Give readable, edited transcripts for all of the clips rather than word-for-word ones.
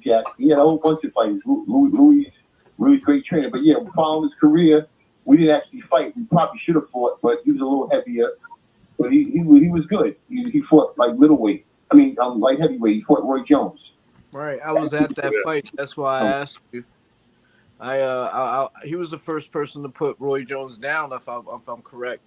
Jack. He had a whole bunch of fighters. Louis, great trainer. But yeah, following his career, we didn't actually fight. We probably should have fought, but he was a little heavier. But he was good. He fought like middleweight. I mean, light heavyweight. He fought Roy Jones. Right, I was at that fight. That's why I asked you. He was the first person to put Roy Jones down, if I'm correct.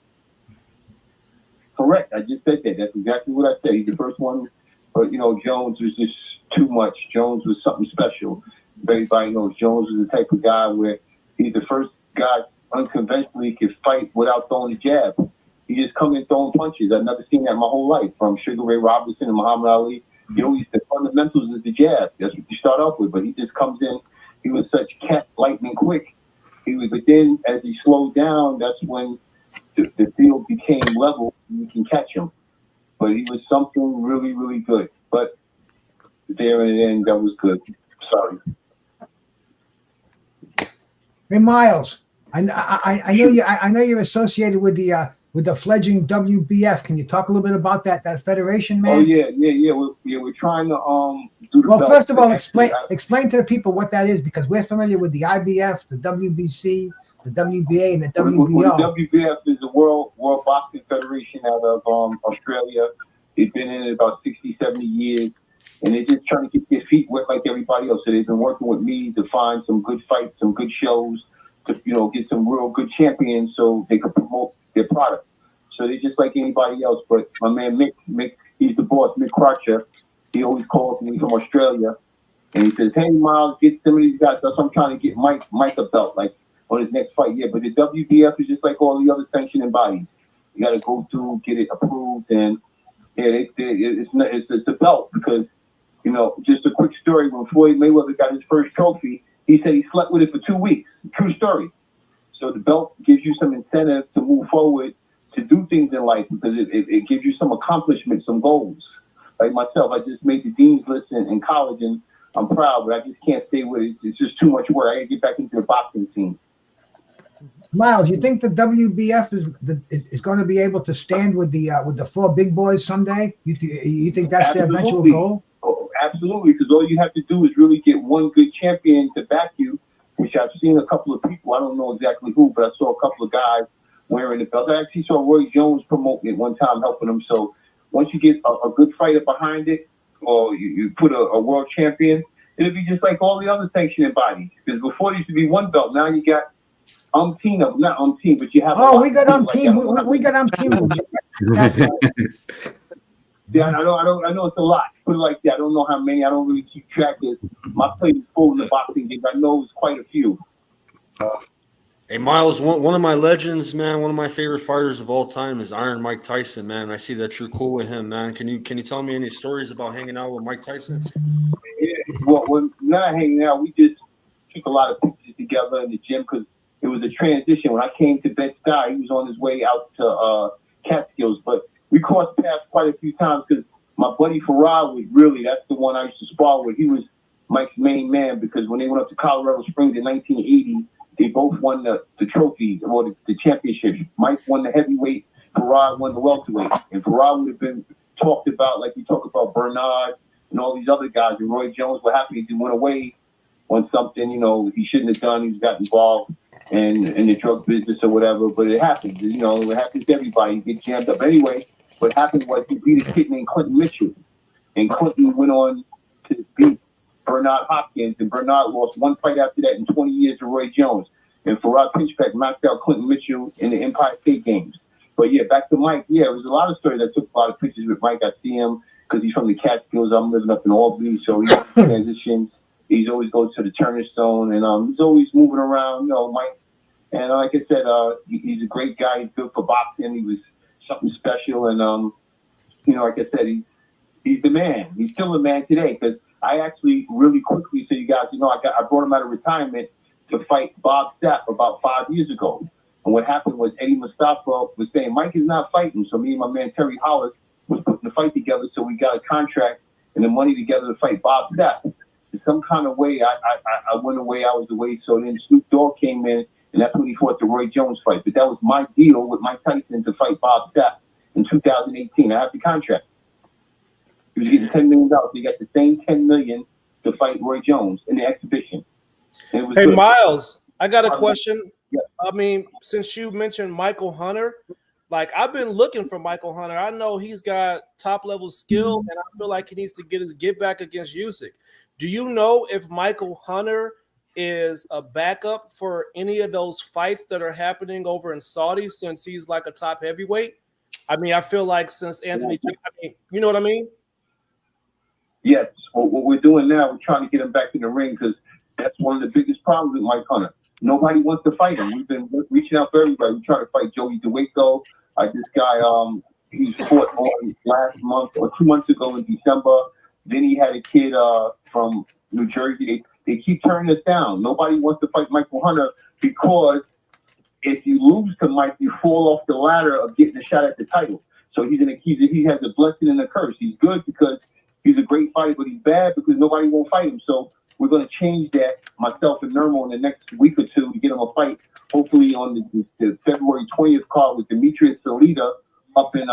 Correct. I just said that. That's exactly what I said. He's the first one. But, Jones was just too much. Jones was something special. Everybody knows Jones was the type of guy where he's the first guy unconventionally could fight without throwing a jab. He just come in throwing punches. I've never seen that my whole life. From Sugar Ray Robinson and Muhammad Ali, the fundamentals is the jab. That's what you start off with. But he just comes in. He was such cat lightning quick. But then as he slowed down, that's when the field became level and you can catch him. But he was something really, really good. But there in the end, that was good. Sorry. Hey, Miles, I know you. I know you're associated with the fledgling WBF. Can you talk a little bit about that federation, man? Oh yeah. We're trying to do the. Well, belt. first of all, explain to the people what that is, because we're familiar with the IBF, the WBC, the WBA, and the WBO. Well, the WBF is the World Boxing Federation out of Australia. They've been in it about 60, 70 years. And they're just trying to get their feet wet like everybody else. So they've been working with me to find some good fights, some good shows, to get some real good champions so they can promote their product. So they're just like anybody else. But my man Mick, he's the boss, Mick Crutcher. He always calls me from Australia, and he says, "Hey Miles, get some of these guys." That's what I'm trying to get Mike a belt, like on his next fight. Yeah, but the WBF is just like all the other sanctioning bodies. You got to go through, get it approved, and yeah, it's a belt because. Just a quick story. When Floyd Mayweather got his first trophy, he said he slept with it for 2 weeks. True story. So the belt gives you some incentive to move forward, to do things in life, because it gives you some accomplishments, some goals. Like myself, I just made the dean's list in college, and I'm proud, but I just can't stay with it. It's just too much work. I got to get back into the boxing scene. Miles, you think the WBF is going to be able to stand with the four big boys someday? You think that's their eventual goal? Absolutely, because all you have to do is really get one good champion to back you, which I've seen a couple of people. I don't know exactly who, but I saw a couple of guys wearing the belt. I actually saw Roy Jones promoting it one time, helping him. So once you get a good fighter behind it, or you put a world champion, it'll be just like all the other sanctioning bodies. Because before there used to be one belt, now you got umpteen of them. Not umpteen, but you have. Oh, we got umpteen. We got umpteen. Yeah, I know it's a lot. Put it like that. I don't know how many. I don't really keep track of. My plate is full in the boxing game. I know it's quite a few. Hey, Miles, one of my legends, man, one of my favorite fighters of all time is Iron Mike Tyson, man. I see that you're cool with him, man. Can you tell me any stories about hanging out with Mike Tyson? Yeah, well, when not hanging out, we just took a lot of pictures together in the gym because it was a transition. When I came to Bed-Stuy, he was on his way out to Catskills, but we crossed paths quite a few times because my buddy Farad that's the one I used to spar with. He was Mike's main man because when they went up to Colorado Springs in 1980, they both won the trophies or the championships. Mike won the heavyweight, Farad won the welterweight. And Farad would have been talked about like we talk about Bernard and all these other guys. And Roy Jones, what happened? He went away on something, he shouldn't have done. He's got involved in the drug business or whatever. But it happens, it happens to everybody. You get jammed up. Anyway, what happened was he beat a kid named Clinton Mitchell. And Clinton went on to beat Bernard Hopkins. And Bernard lost one fight after that in 20 years to Roy Jones. And Farad Pinchbeck knocked out Clinton Mitchell in the Empire State Games. But yeah, back to Mike. Yeah, it was a lot of stories. I took a lot of pictures with Mike. I see him because he's from the Catskills. I'm living up in Albany, so he transitions. He's always goes to the Turner Stone, and he's always moving around, Mike. And like I said, he's a great guy. He's good for boxing. He was something special, and like I said, he's the man. He's still the man today. Because I actually really quickly, so you guys, I brought him out of retirement to fight Bob Sapp about 5 years ago. And what happened was Eddie Mustafa was saying Mike is not fighting. So me and my man Terry Hollis was putting the fight together. So we got a contract and the money together to fight Bob Sapp. In some kind of way, I went away. I was away. So then Snoop Dogg came in, and that's when he fought the Roy Jones fight. But that was my deal with Mike Tyson to fight Bob Sapp in 2018. I have the contract. He was getting $10 million. So he got the same $10 million to fight Roy Jones in the exhibition. It was Hey, good. Miles, I got a question. Yeah. I mean, since you mentioned Michael Hunter, like I've been looking for Michael Hunter. I know he's got top level skill, and I feel like he needs to get his get back against Usyk. Do you know if Michael Hunter is a backup for any of those fights that are happening over in Saudi, since he's like a top heavyweight? I mean, I feel like since Anthony, you know what I mean? Yes. What we're doing now, we're trying to get him back in the ring because that's one of the biggest problems with Mike Hunter. Nobody wants to fight him. We've been reaching out for everybody. We tried to fight Joey DeWico. This guy, he fought on last month or 2 months ago in December. Then he had a kid from New Jersey. They keep turning us down. Nobody wants to fight Michael Hunter because if you lose to Mike, you fall off the ladder of getting a shot at the title. So he has a blessing and a curse. He's good because he's a great fighter, but he's bad because nobody won't fight him. So we're going to change that, myself and Nermo, in the next week or two to get him a fight, hopefully on the February 20th card with Demetrius Salita up in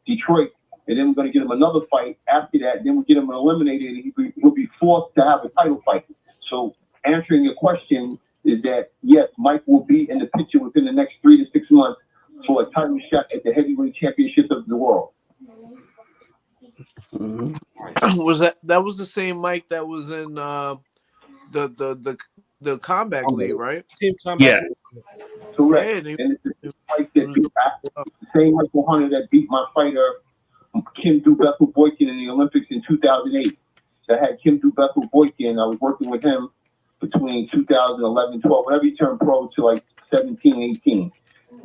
Detroit. And then we're going to get him another fight after that. Then we'll get him eliminated, and he'll be forced to have a title fight. So answering your question is that, yes, Mike will be in the picture within the next 3 to 6 months for a title shot at the heavyweight championship of the world. Was that was the same Mike that was in the combat league, right? Team Combat. Yeah. Correct. Yeah, and it's the fight that beat the same Michael Hunter that beat my fighter Kim Bethel-Boykin in the Olympics in 2008. So I had Kim Bethel-Boykin. I was working with him between 2011, 12, whenever he turned pro to like 17, 18.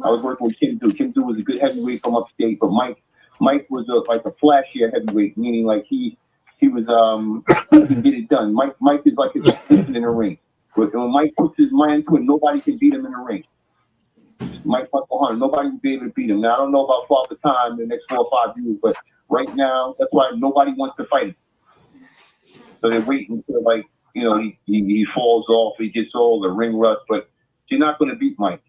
I was working with Kim Du. Kim Du was a good heavyweight from upstate, but Mike was like a flashier heavyweight, meaning like he was he could get it done. Mike is like his assistant in the ring. But when Mike puts his mind to it, nobody can beat him in the ring. Mike Hunter, nobody will be able to beat him. Now I don't know about Father Time in the next 4 or 5 years, but right now that's why nobody wants to fight him. So they're waiting until he falls off, he gets all the ring rust, but you're not going to beat Mike.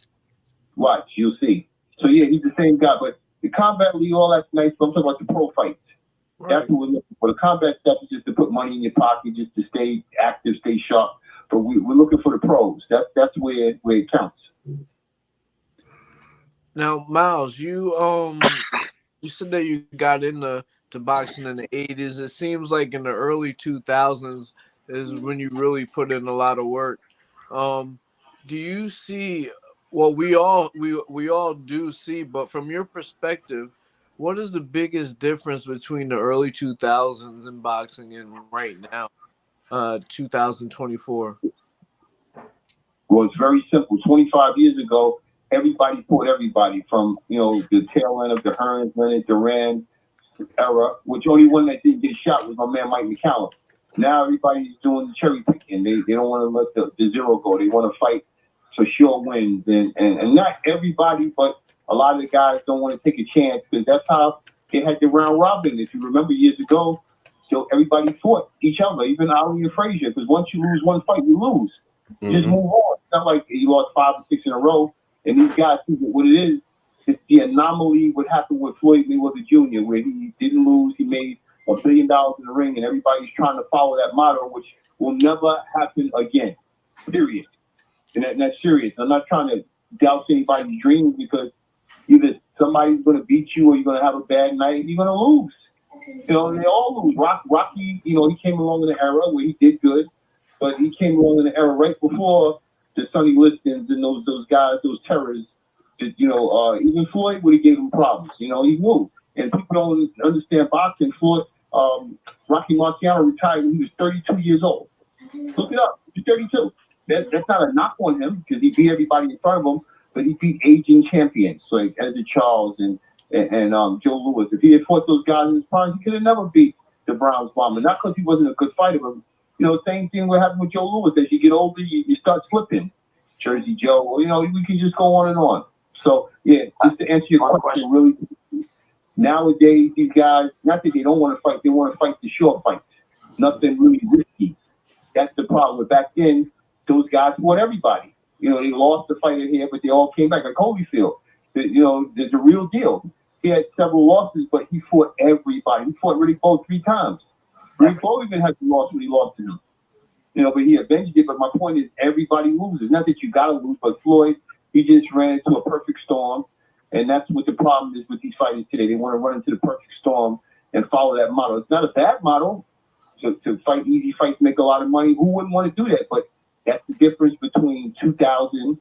Watch, you'll see. So yeah, he's the same guy, but the combat league, all that's nice, but I'm talking about the pro fights. Right. That's what we're looking for. The combat stuff is just to put money in your pocket, just to stay active, stay sharp. But we're looking for the pros. That's where it counts. Now, Miles, you said that you got into boxing in the 80s. It seems like in the early 2000s is when you really put in a lot of work. Do you see? Well, we all do see, but from your perspective, what is the biggest difference between the early 2000s in boxing and right now, 2024? Well, it's very simple. 25 years ago, everybody fought everybody from, the tail end of the Hearns, Leonard, Duran era, which only one that didn't get shot was my man Mike McCallum. Now everybody's doing the cherry picking. They don't want to let the zero go. They want to fight for sure wins. And not everybody, but a lot of the guys don't want to take a chance because that's how they had the round robin. If you remember years ago, everybody fought each other, even Ali and Frazier, because once you lose one fight, you lose. Mm-hmm. Just move on. It's not like you lost 5 or 6 in a row. And these guys see what it is. It's the anomaly what happened with Floyd Mayweather Jr., where he didn't lose. He made $1 billion in the ring, and everybody's trying to follow that motto, which will never happen again, period. And that's serious. I'm not trying to douse anybody's dreams because either somebody's going to beat you or you're going to have a bad night and you're going to lose. They all lose. Rocky, he came along in an era where he did good, but he came along in an era right before the Sonny Listons and those guys, those terrorists. That, even Floyd would have gave him problems. He moved. And people don't understand boxing. Floyd, Rocky Marciano retired when he was 32 years old. Look it up. He's 32. That's not a knock on him because he beat everybody in front of him, but he beat aging champions like Eddie Charles and Joe Louis. If he had fought those guys in his prime, he could have never beat the Browns bomber. Not because he wasn't a good fighter, but same thing what happened with Joe Louis. As you get older, you start slipping. Jersey Joe, we can just go on and on. So yeah, just to answer your question, really, nowadays these guys, not that they don't want to fight, they want to fight the short fights. Nothing really risky. That's the problem. But back then, those guys fought everybody. They lost the fighter here, but they all came back. Like Holyfield, the real deal. He had several losses, but he fought everybody. He fought Riddick Bowe 3 times. Riddick Bowe even had the loss when he lost to him. but he avenged it. But my point is, everybody loses. Not that you got to lose, but Floyd, he just ran into a perfect storm. And that's what the problem is with these fighters today. They want to run into the perfect storm and follow that model. It's not a bad model to fight easy fights, make a lot of money. Who wouldn't want to do that? But that's the difference between 2000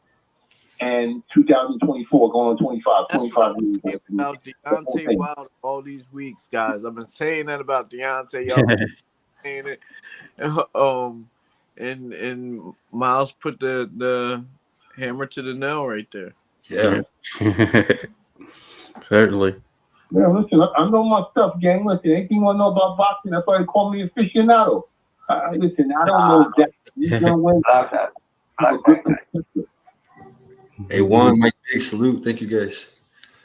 and 2024, going on 25. That's 25 what years. I'm saying about Deontay Wilder all these weeks, guys. I've been saying that about Deontay. Y'all been saying it. And Miles put the hammer to the nail right there. Yeah. Certainly. Yeah, listen, I know my stuff, gang. Listen, anything you want to know about boxing, that's why they call me Aficionado. Listen, I don't know exactly who's going to win. Hey, Juan, Mike, big salute. Thank you, guys.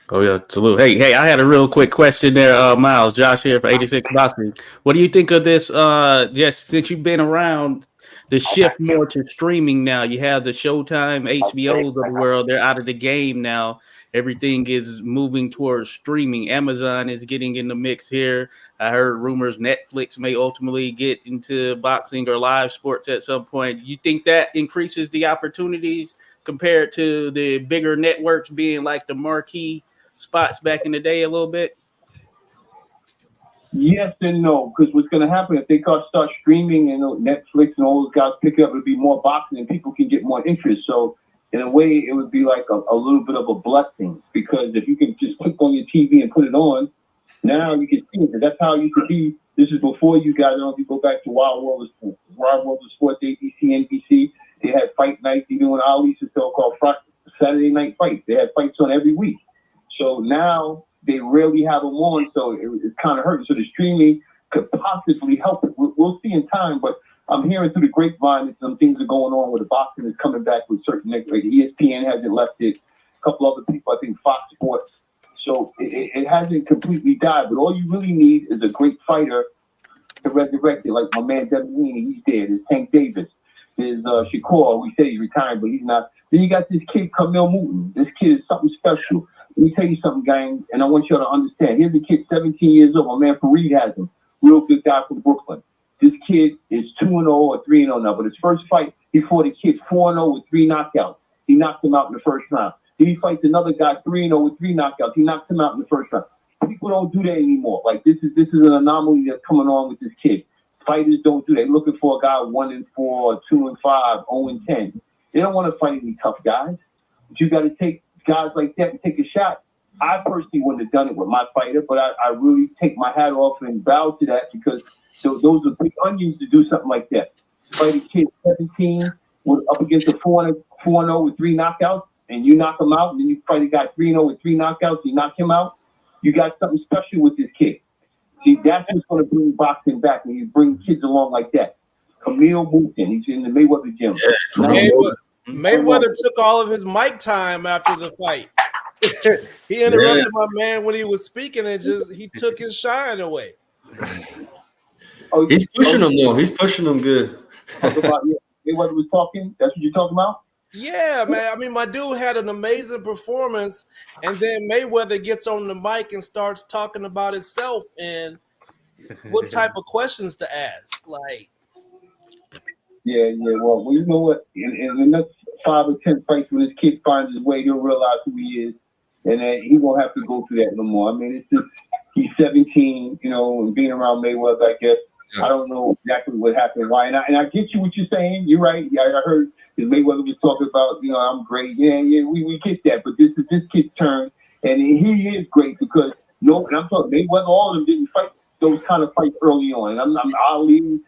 Oh yeah, salute. Hey, I had a real quick question there, Miles. Josh here for 86 Boxing. What do you think of this? Yes, since you've been around, the shift more to streaming now. You have the Showtime, HBOs of the world. They're out of the game now. Everything is moving towards streaming. Amazon is getting in the mix here. I heard rumors Netflix may ultimately get into boxing or live sports at some point. You think that increases the opportunities compared to the bigger networks being like the marquee spots back in the day a little bit? Yes and no, because what's going to happen if they start streaming and Netflix and all those guys pick it up, it'll be more boxing and people can get more interest. So in a way, it would be like a little bit of a blessing, because if you can just click on your TV and put it on, now you can see it. That's how it used to be. This is before you guys. I don't know if you go back to Wild World of Sports, ABC, NBC. They had fight nights, even when Ali used to sell called Saturday night fights. They had fights on every week. So now they rarely have them on, so it's kind of hurting. So the streaming could possibly help it. We'll see in time, but I'm hearing through the grapevine that some things are going on where the boxing is coming back with certain, like ESPN hasn't left it. A couple other people, I think Fox Sports. So it hasn't completely died, but all you really need is a great fighter to resurrect it, like my man Devin Haney, he's there. There's Tank Davis. There's Shakur, we say he's retired, but he's not. Then you got this kid, Camille Mouton. This kid is something special. Let me tell you something, gang, and I want y'all to understand. Here's a kid, 17 years old. My man Fareed has him. Real good guy from Brooklyn. This kid is 2-0 or 3-0 now, but his first fight, he fought a kid 4-0 with 3 knockouts. He knocked him out in the first round. Then he fights another guy 3-0 with 3 knockouts. He knocks him out in the first round. People don't do that anymore. Like, this is an anomaly that's coming on with this kid. Fighters don't do that. They're looking for a guy 1-4, 2-5, 0-10. They don't want to fight any tough guys. But you got to take guys like that and take a shot. I personally wouldn't have done it with my fighter, but I really take my hat off and bow to that, because those are big onions to do something like that. Fight a kid 17 up against a 4-0 with 3 knockouts, and you knock him out, and then you fight a guy 3-0 with 3 knockouts, you knock him out. You got something special with this kid. See, that's what's going to bring boxing back when you bring kids along like that. Camille Mouton, he's in the Mayweather gym. Yeah, Mayweather took all of his mic time after the fight. He interrupted my man when he was speaking, and he took his shine away. He's pushing him though. He's pushing him good. Mayweather was talking. That's what you're talking about? Yeah, man. I mean, my dude had an amazing performance, and then Mayweather gets on the mic and starts talking about himself and what type of questions to ask. Like, yeah. Well, you know what? In the next 5 or 10 fights, when this kid finds his way, he'll realize who he is, and he won't have to go through that no more. I mean, it's just he's 17, and being around Mayweather, I guess. I don't know exactly what happened, why, and I get you what you're saying. You're right. Yeah, I heard Mayweather was talking about, I'm great. Yeah, we get that, but this is this kid's turn, and he is great because and I'm talking Mayweather. All of them didn't fight those kind of fights early on. And I'm Ali.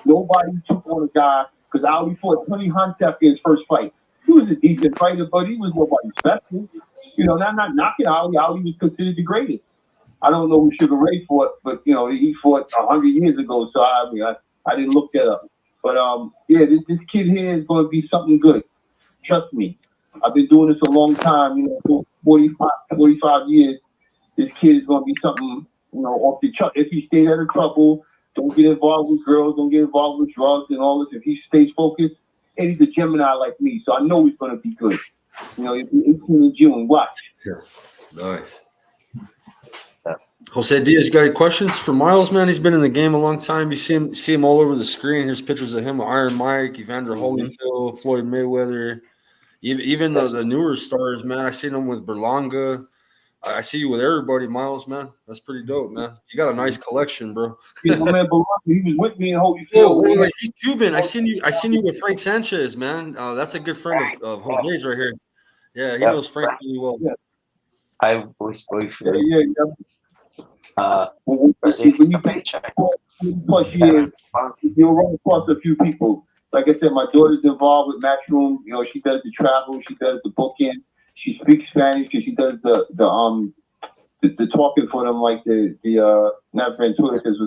Nobody took on a guy, because Ali fought Tony Hunt after his first fight. He was a decent fighter, but he was nobody special. Not knocking Ali. Ali was considered the greatest. I don't know who Sugar Ray fought, but he fought 100 years ago. So I didn't look that up. But this kid here is going to be something good. Trust me. I've been doing this a long time. For 45 years. This kid is going to be something. Off the chart. If he stays out of trouble, don't get involved with girls, don't get involved with drugs and all this. If he stays focused, and he's a Gemini like me, so I know he's going to be good. He'll be 18 in June. Watch. Yeah. Nice. Jose Diaz, you got any questions for Miles, man? He's been in the game a long time. You see him all over the screen. Here's pictures of him with Iron Mike, Evander Holyfield, Floyd Mayweather, even the newer stars, man. I seen him with Berlanga. I see you with everybody, Miles, man. That's pretty dope, man. You got a nice collection, bro. Yeah, my man Berlanga, he was with me in Holyfield. Oh, wait, he's Cuban. I seen you with Frank Sanchez, man. That's a good friend of Jose's right here. Yeah, he knows Frank really well. Yeah. I was When you paycheck plus years, you'll run across a few people. Like I said, my daughter's involved with Matchroom. You know, she does the travel, she does the booking, she speaks Spanish, because she does the talking for them, like the not Ventura says.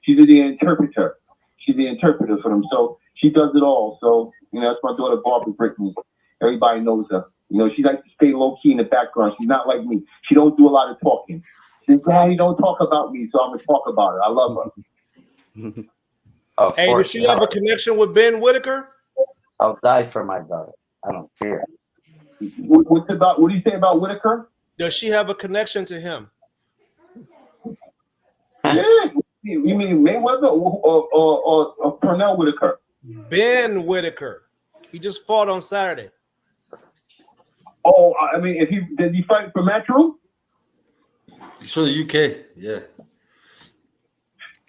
She's the interpreter. She's the interpreter for them. So she does it all. So that's my daughter Barbara Brittany. Everybody knows her. She likes to stay low key in the background. She's not like me. She don't do a lot of talking. She says, "Daddy, don't talk about me," so I'm gonna talk about her. I love her. Hey, does she have a connection with Ben Whitaker? I'll die for my daughter. I don't care. What do you say about Whitaker? Does she have a connection to him? Yeah. You mean Mayweather or Pernell Whitaker? Ben Whitaker. He just fought on Saturday. Oh, I mean, did he fight for Matchroom? He's from the UK. Yeah.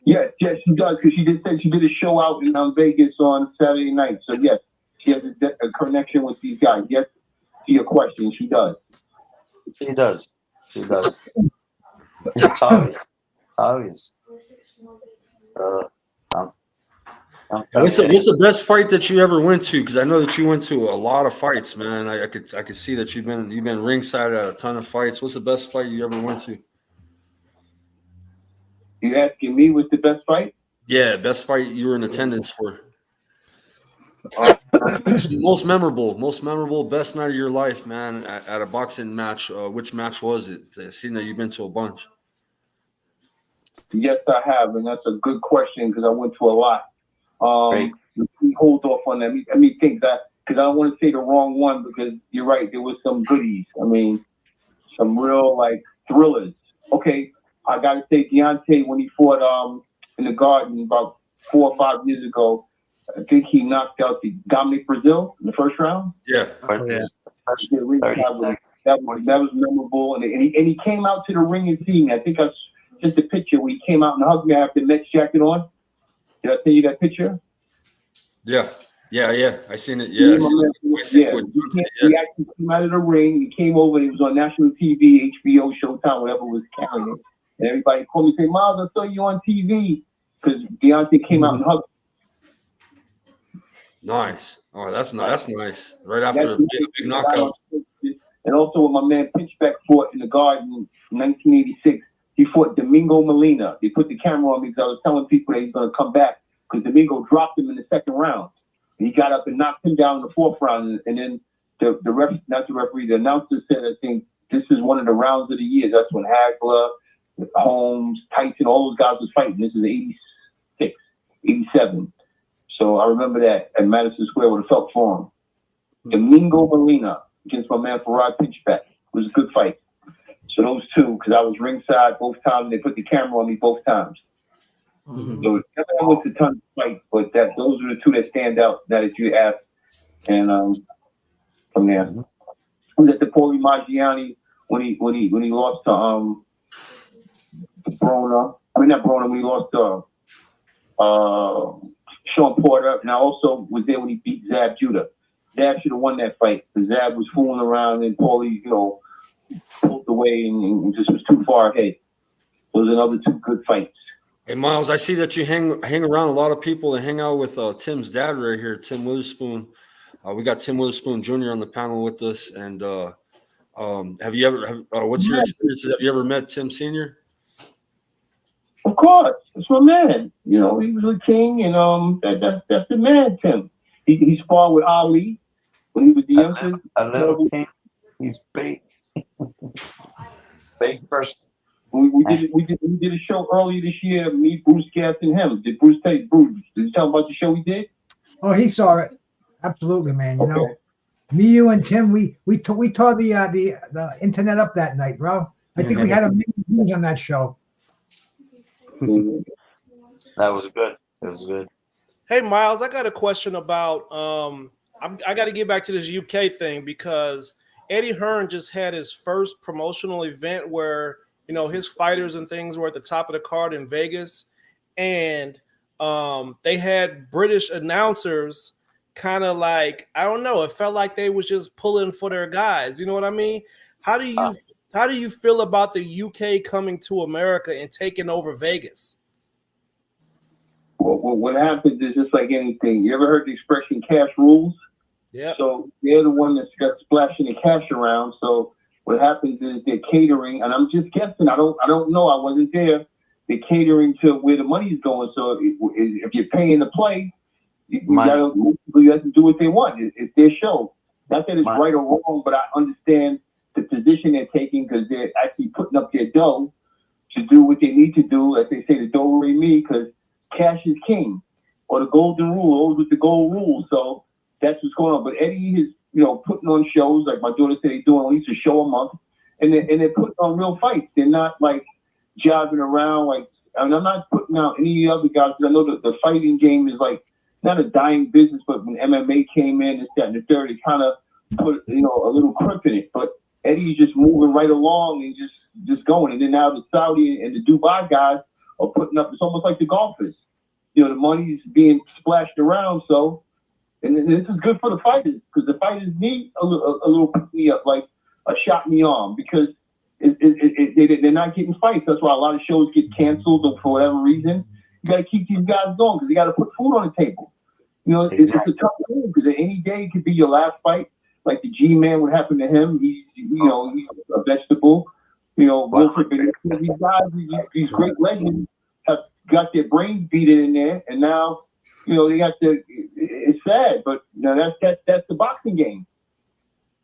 Yes, she does, because she did a show out in Vegas on Saturday night. So yes, she has a connection with these guys. Yes, to your question, she does. She does. It's obvious. What's the best fight that you ever went to? Because I know that you went to a lot of fights, man. I could see that you've been ringside at a ton of fights. What's the best fight you ever went to? You asking me what's the best fight? Yeah, best fight you were in attendance for. Most memorable, best night of your life, man, at a boxing match. Which match was it? I've seen that you've been to a bunch. Yes, I have, and that's a good question, because I went to a lot. Let me hold off on that. Let me think that, because I don't want to say the wrong one, because you're right, there was some goodies. I mean, some real thrillers. Okay, I gotta say Deontay, when he fought in the Garden about 4 or 5 years ago, I think he knocked out the Dominic Brazil in the first round. Yeah. That was memorable, and he came out to the ring and seen me. I think I just a picture where he came out and hugged me. I have the Mets jacket on. Did I send you that picture? Yeah. I seen it. Yeah. He actually came out of the ring. He came over. He was on national TV, HBO, Showtime, whatever was carrying it. And everybody called me and said, "Miles, I saw you on TV," because Deontay came out and hugged me. Nice. Oh, that's nice. Right after a big knockout. And also when my man Pinchbeck fought in the Garden in 1986, he fought Domingo Molina. They put the camera on me because I was telling people that he's going to come back, because Domingo dropped him in the second round. And he got up and knocked him down in the fourth round. And then the announcer said, I think this is one of the rounds of the year. That's when Hagler, Holmes, Tyson, all those guys was fighting. This is 86, 87. So I remember that at Madison Square would have felt for him. Domingo Molina against my man Farad Pinchbeck. It was a good fight. So those two, because I was ringside both times, and they put the camera on me both times. So I went to tons of fights, but those are the two that stand out now that you asked. And from there, I was at the Paulie Maggiani when he lost to Broner. I mean not Broner, when he lost to Sean Porter, and I also was there when he beat Zab Judah. Zab should have won that fight, because Zab was fooling around and Paulie, pulled away and just was too far ahead. Those are another two good fights. Hey Miles, I see that you hang around a lot of people and hang out with Tim's dad right here, Tim Witherspoon. We got Tim Witherspoon Jr. on the panel with us. And have you ever? What's your experience? Have you ever met Tim Sr.? Of course, that's my man. He was a king, and that's the man, Tim. He sparred with Ali when he was the youngster. A little king. He's big. Big person. We did a show earlier this year. Me, Bruce Gass, and him. Did Bruce tell you about the show we did? Oh, he saw it. Absolutely, man. Okay. Me, you, and Tim, we tore the internet up that night, bro. I think we had a million views on that show. That was good. It was good. Hey, Miles, I got a question about I got to get back to this UK thing because Eddie Hearn just had his first promotional event where, you know, his fighters and things were at the top of the card in Vegas, and they had British announcers kind of like, I don't know, it felt like they was just pulling for their guys. You know what I mean? How do you feel about the UK coming to America and taking over Vegas? Well, what happens is just like anything. You ever heard the expression "cash rules"? Yeah. So they're the one that's got splashing the cash around. So what happens is they're catering, and I'm just guessing. I don't know. I wasn't there. They're catering to where the money's going. So if you're paying to play, you have to do what they want. It's their show. Not that it's right or wrong, but I understand the position they're taking because they're actually putting up their dough to do what they need to do. As they say, the dough re me, because cash is king, or the golden rule, always with the gold rule. So that's what's going on. But Eddie is, you know, putting on shows like my daughter said, they're doing at least a show a month, and they're putting on real fights. They're not like jogging around like. And I'm not putting out any other guys because I know that the fighting game is like not a dying business. But when MMA came in, this, that, and the third, it kind of put, you know, a little crimp in it. But Eddie's just moving right along and just going. And then now the Saudi and the Dubai guys are putting up. It's almost like the golfers. You know, the money's being splashed around. So, and this is good for the fighters because the fighters need a little pick me up, like a shot in the arm, because they're not getting fights. That's why a lot of shows get canceled or for whatever reason. You got to keep these guys going because they got to put food on the table. You know, it's a tough thing because any day it could be your last fight. Like the G-Man, what happened to him? He's a vegetable. You know, Wilfred Benitez, these guys, these great legends have got their brains beaten in there, and now, you know, they got the. It's sad, but you know, that's the boxing game.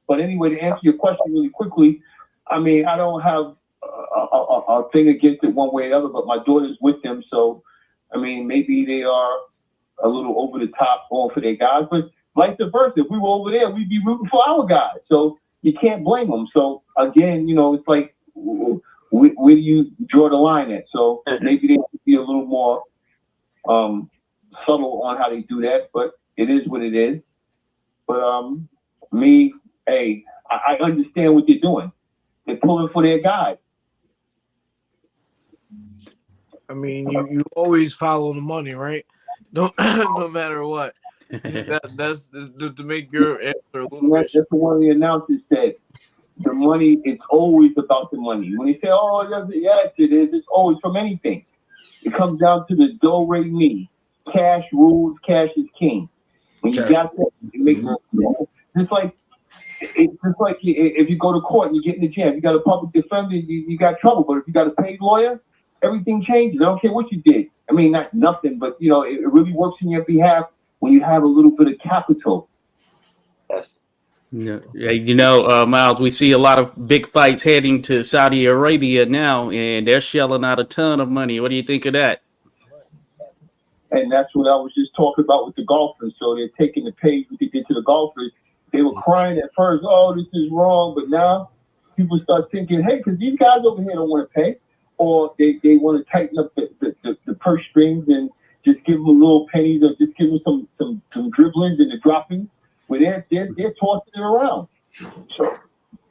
But anyway, to answer your question really quickly, I mean, I don't have a thing against it one way or the other, but my daughter's with them, so I mean, maybe they are a little over the top going for their guys, but vice versa. If we were over there, we'd be rooting for our guys. So you can't blame them. So again, you know, it's like, where do you draw the line at? So maybe they have to be a little more subtle on how they do that, but it is what it is. But I understand what they're doing. They're pulling for their guys. I mean, you always follow the money, right? No, no matter what. That's to make your answer a little bit. That's one of the announcers said. The money, it's always about the money. When they say, "Oh, yes, it is," it's always from anything. It comes down to the do re mi. Cash rules. Cash is king. When you got that, it makes it's like if you go to court and you get in the jam, you got a public defender, you got trouble. But if you got a paid lawyer, everything changes. I don't care what you did. I mean, not nothing, but you know, it really works in your behalf when you have a little bit of capital. Yes. Yeah, you know, Miles, we see a lot of big fights heading to Saudi Arabia now, and they're shelling out a ton of money. What do you think of that? And that's what I was just talking about with the golfers. So they're taking the page what they did to the golfers. They were crying at first, "Oh, this is wrong," but now people start thinking, "Hey, because these guys over here don't want to pay," or they want to tighten up the purse strings and just give them little pennies or just give them some dribblings and the droppings. Where they're tossing it around. So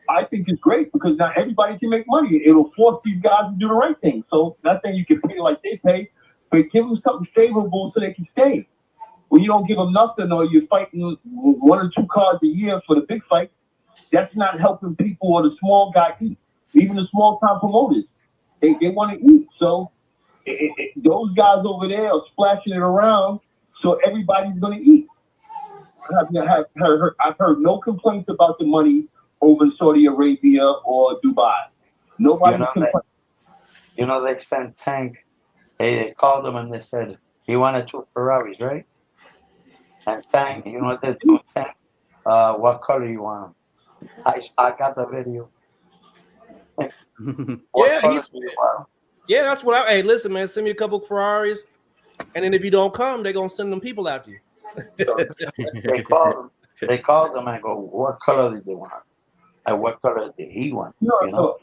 I think it's great because now everybody can make money. It'll force these guys to do the right thing. So not saying you can pay like they pay, but give them something favorable so they can stay. When you don't give them nothing or you're fighting 1 or 2 cards a year for the big fight, that's not helping people or the small guy eat. Even the small time promoters, they want to eat. So those guys over there are splashing it around, so everybody's going to eat. I've heard no complaints about the money over in Saudi Arabia or Dubai. Nobody complains. You know, they sent Tank. They called him and they said he wanted 2 Ferraris, right? And Tank, you know what they do? Tank, what color you want them? I got the video. Yeah, that's what hey, listen, man, send me a couple of Ferraris, and then if you don't come, they're gonna send them people after you. They called them and go, "What color did they want?" And what color did he want? No, You know?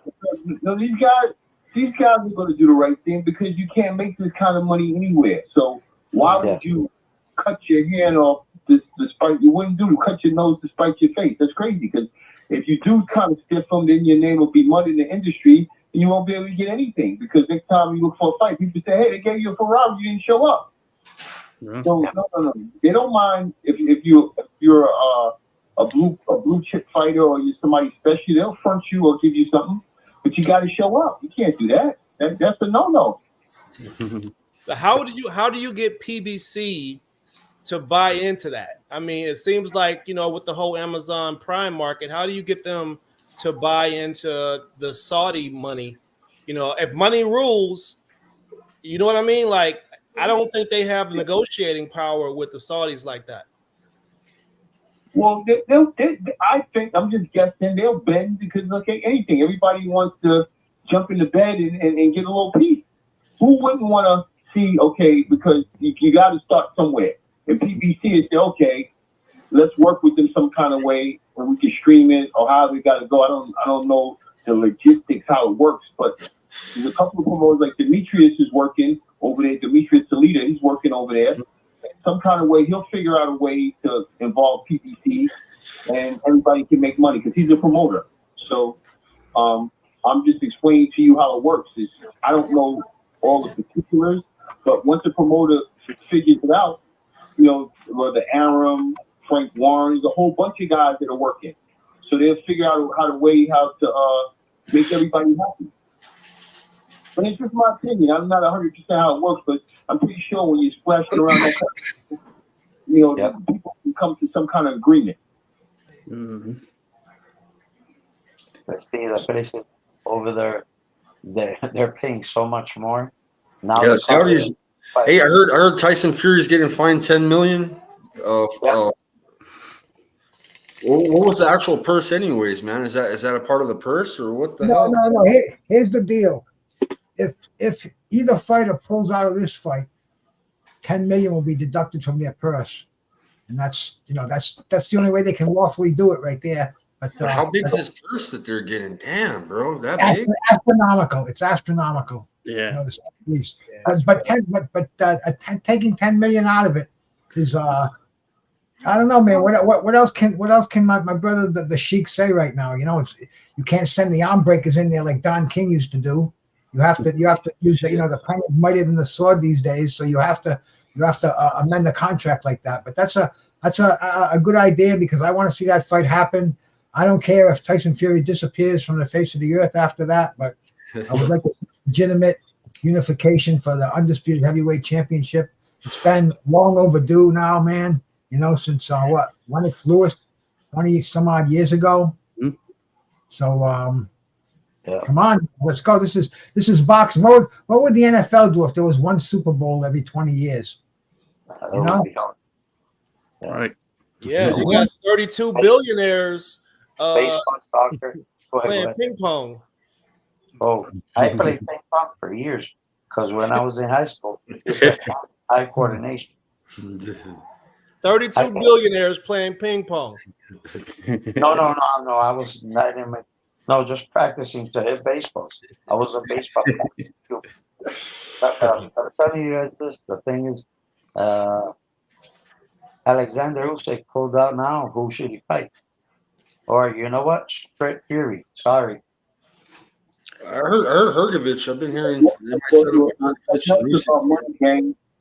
no. These guys are going to do the right thing because you can't make this kind of money anywhere. So why would you cut your hand off despite you wouldn't do cut your nose despite your face? That's crazy because if you do kind of stiff them, then your name will be mud in the industry and you won't be able to get anything because next time you look for a fight, people say, hey, they gave you a Ferrari, you didn't show up. Yeah. So no. They don't mind if you're a blue chip fighter or you're somebody special, they'll front you or give you something, but you got to show up. You can't do that. That's a no. How do you get PBC to buy into that? I mean, it seems like, with the whole Amazon Prime market, how do you get them to buy into the Saudi money? If money rules, you know what I mean? Like, I don't think they have negotiating power with the Saudis like that. Well, I think I'm just guessing they'll bend because look at anything. Everybody wants to jump into bed and get a little peace. Who wouldn't want to see? Okay, because you got to start somewhere. And PBC is say, okay, let's work with them some kind of way where we can stream it or how we got to go. I don't know the logistics how it works, but there's a couple of promoters like Demetrius is working over there. Demetrius Salida, he's working over there. Some kind of way, he'll figure out a way to involve PPC and everybody can make money because he's a promoter. So I'm just explaining to you how it works. I don't know all the particulars, but once a promoter figures it out, the Aram, Frank Warren, there's a whole bunch of guys that are working. So they'll figure out how to make everybody happy. But it's just my opinion. I'm not 100% how it works, but I'm pretty sure when you're splashing around that, people can come to some kind of agreement. Mm-hmm. Let's see, the places over there, they're paying so much more. Now yeah, Saudis. Hey, I heard Tyson Fury's getting fined $10 million. What was the actual purse, anyways, man? Is that a part of the purse or what the hell? No. Here's the deal. If either fighter pulls out of this fight, $10 million will be deducted from their purse, and that's the only way they can lawfully do it right there. But how big is this purse that they're getting? Damn, bro, is that big? Astronomical. It's astronomical. Yeah. But taking $10 million out of it is I don't know, man. What else can my brother the Sheik say right now? You can't send the arm breakers in there like Don King used to do. You have to use the pen is mightier than the sword these days. So you have to amend the contract like that. But that's a good idea because I want to see that fight happen. I don't care if Tyson Fury disappears from the face of the earth after that, but I would like a legitimate unification for the undisputed heavyweight championship. It's been long overdue now, man. Since Lennox Lewis 20 some odd years ago. Mm-hmm. So come on, let's go. This is boxing. What would the NFL do if there was one Super Bowl every 20 years? Right. Yeah, you got 32 billionaires baseball soccer playing ping pong. Oh, I played ping pong for years because when I was in high school, it's high coordination. 32 billionaires playing ping pong. No. I was not in just practicing to hit baseballs. I was a baseball player. I'm telling you guys this. The thing is, Alexander Usyk pulled out now. Who should he fight? Or you know what? Straight Fury. Sorry. I heard Hergovich. I've been hearing. Let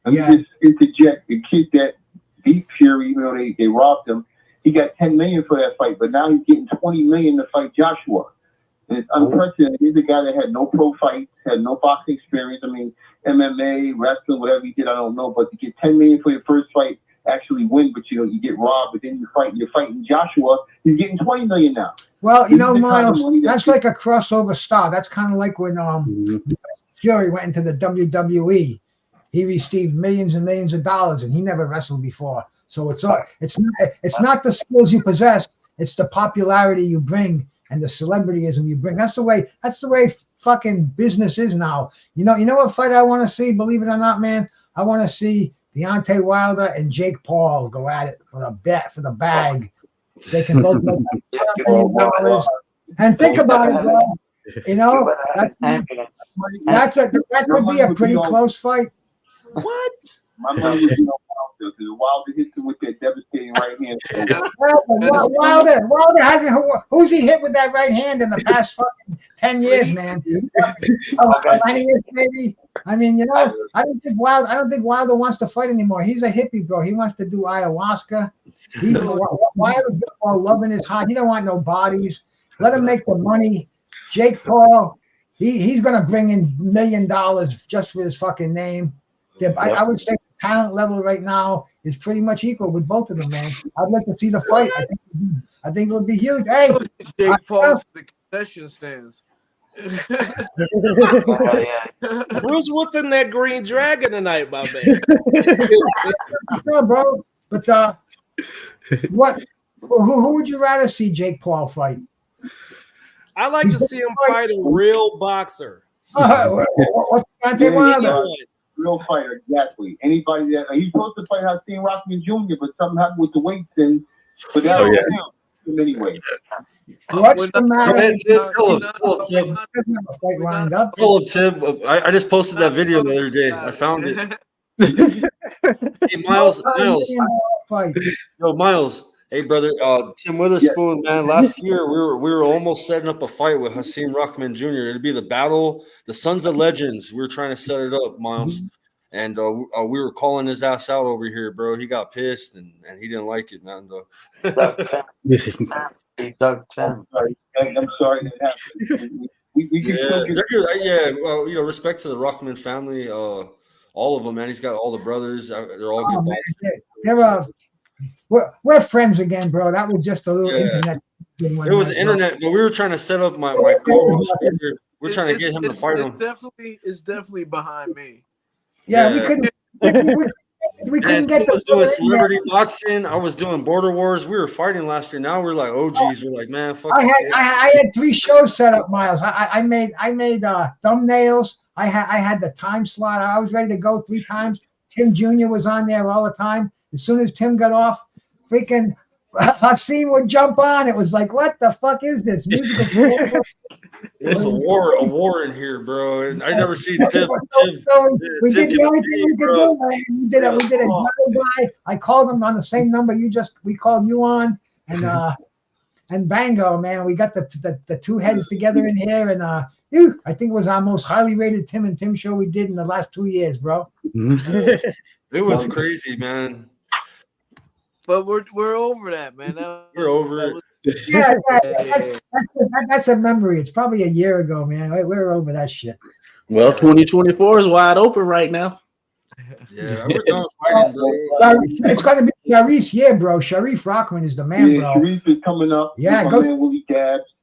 me just interject. The kid that beat Fury, even though they robbed him, he got $10 million for that fight, but now he's getting $20 million to fight Joshua. And it's unprecedented. He's a guy that had no pro fights, had no boxing experience. I mean, MMA, wrestling, whatever he did, I don't know. But to get $10 million for your first fight, actually win, but you get robbed. But then you're fighting Joshua. He's getting $20 million now. Well, Miles, that's like a crossover star. That's kind of like when Fury went into the WWE. He received millions and millions of dollars, and he never wrestled before. So it's not the skills you possess; it's the popularity you bring and the celebrityism you bring. That's the way fucking business is now. You know what fight I want to see? Believe it or not, man, I want to see Deontay Wilder and Jake Paul go at it for the bag. They can both make $1 million. And think about it, bro. You know, You better have an ambulance. that would be a pretty close fight. What? My money would be on Wilder because Wilder hits him with that devastating right hand. Wilder hasn't. Who's he hit with that right hand in the past fucking 10 years, man? 90 years, maybe. I mean, you know, I don't think Wilder wants to fight anymore. He's a hippie, bro. He wants to do ayahuasca. Wilder's loving his heart. He don't want no bodies. Let him make the money. Jake Paul, he's gonna bring in $1 million just for his fucking name. I would say the talent level right now is pretty much equal with both of them, man. I'd like to see the fight. I think it would be huge. Hey, Jake Paul to the concession stands. Bruce, what's in that green dragon tonight, my man? no, bro. But what? Who would you rather see Jake Paul fight? I like to see him fight a real boxer. What's Deontay Wilder? Real fighter, exactly. Anybody that he's supposed to fight Hakeem Rockman Jr., but something happened with the weights and but that him anyway. What's the matter? Philip, Tim. I just posted that video the other day. I found it. Hey, Miles. Yo, Miles. Hey, brother. Tim Witherspoon, man. Last year we were almost setting up a fight with Hakeem Rockman Jr. It'd be the battle, the Sons of Legends. We were trying to set it up, Miles. And we were calling his ass out over here, bro. He got pissed and he didn't like it, man. Doug Tim. I'm sorry that happened. We can still get Oh, well, respect to the Rockman family. All of them, man. He's got all the brothers. They're all good. We're friends again, bro. That was just a little internet. It was internet, but we were trying to set up my co-host. We're trying to get him to fight him. It's definitely behind me. Yeah, we couldn't. We couldn't get was doing celebrity boxing. I was doing Border Wars. We were fighting last year. Now we're like OGs. We're like, man, fuck. I had 3 shows set up, Miles. I made thumbnails. I had the time slot. I was ready to go 3 times. Tim Jr. was on there all the time. As soon as Tim got off, freaking Hakeem would jump on. It was like, what the fuck is this? It's a war in here, bro. And I never seen Tim. We did the only thing we could do, man. We did it. I called him on the same number we called you on, and bango, man. We got the 2 heads together in here, and I think it was our most highly rated Tim and Tim show we did in the last 2 years, bro. It was crazy, man. But we're over that, man. We're over it. Yeah, that's a memory. It's probably a year ago, man. We're over that shit. Well, 2024 is wide open right now. Yeah, we're done fighting, bro. It's going to be Sharif's year, bro. Sharif Rockman is the man, bro. Sharif is coming up. Yeah,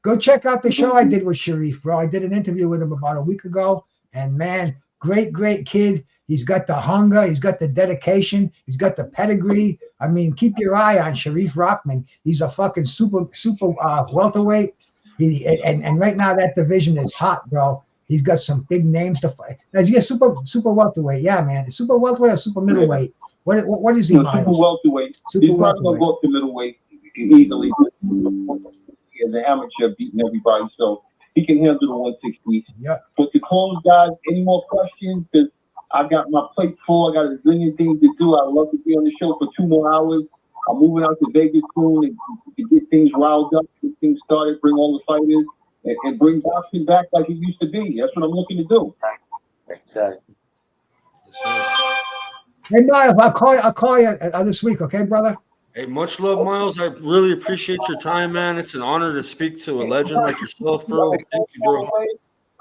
go check out the show I did with Sharif, bro. I did an interview with him about a week ago, and man, great kid. He's got the hunger. He's got the dedication. He's got the pedigree. I mean, keep your eye on Sharif Rockman. He's a fucking super welterweight. And right now that division is hot, bro. He's got some big names to fight. Is he a super welterweight? Yeah, man. Super welterweight or super middleweight? What is he? Super welterweight. He's probably gonna go up to middleweight easily. As an amateur, beating everybody, so he can handle the 160s. Yeah. But to close, guys, any more questions? Because I got my plate full. I got a zillion things to do. I'd love to be on the show for 2 more hours. I'm moving out to Vegas soon and get things riled up, get things started, bring all the fighters, and bring boxing back like it used to be. That's what I'm looking to do. Exactly. Hey, Miles, I'll call you this week, okay, brother? Hey, much love, Miles. I really appreciate your time, man. It's an honor to speak to a legend like yourself, bro. Thank you, bro.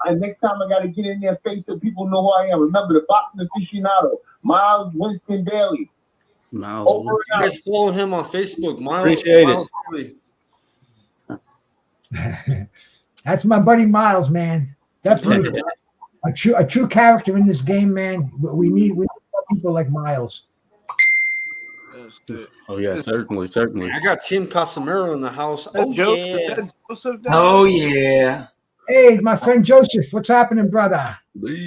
And next time I got to get in there face so people know who I am. Remember, the boxing aficionado, Miles Winston Bailey. Miles, you guys follow him on Facebook. Miles Bailey. That's my buddy Miles, man. Definitely a true character in this game, man. We need people like Miles. Oh yeah, certainly. I got Tim Casimiro in the house. Oh yeah. Hey, my friend Joseph, what's happening, brother?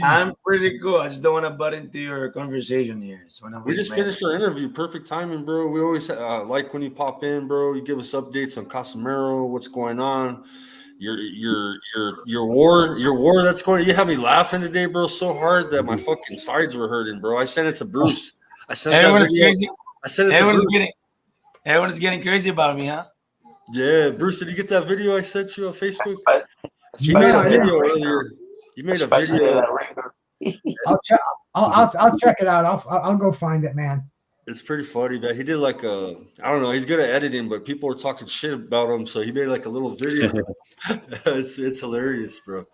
I'm pretty good. I just don't want to butt into your conversation here. So we just finished our interview. Perfect timing, bro. We always like when you pop in, bro. You give us updates on Casimiro, what's going on. your war that's going. You had me laughing today, bro, so hard that my fucking sides were hurting, bro. I sent it to Bruce. I sent Everyone that is video. crazy. I sent it to Bruce. Everyone is getting crazy about me, huh? Yeah, Bruce, did you get that video I sent you on Facebook? But He made a Yeah, video earlier. You made a especially video. that ringer. I'll check it out. I'll go find it, man. It's pretty funny, man. He did like a, I don't know. He's good at editing, but people were talking shit about him, so he made like a little video. it's hilarious, bro.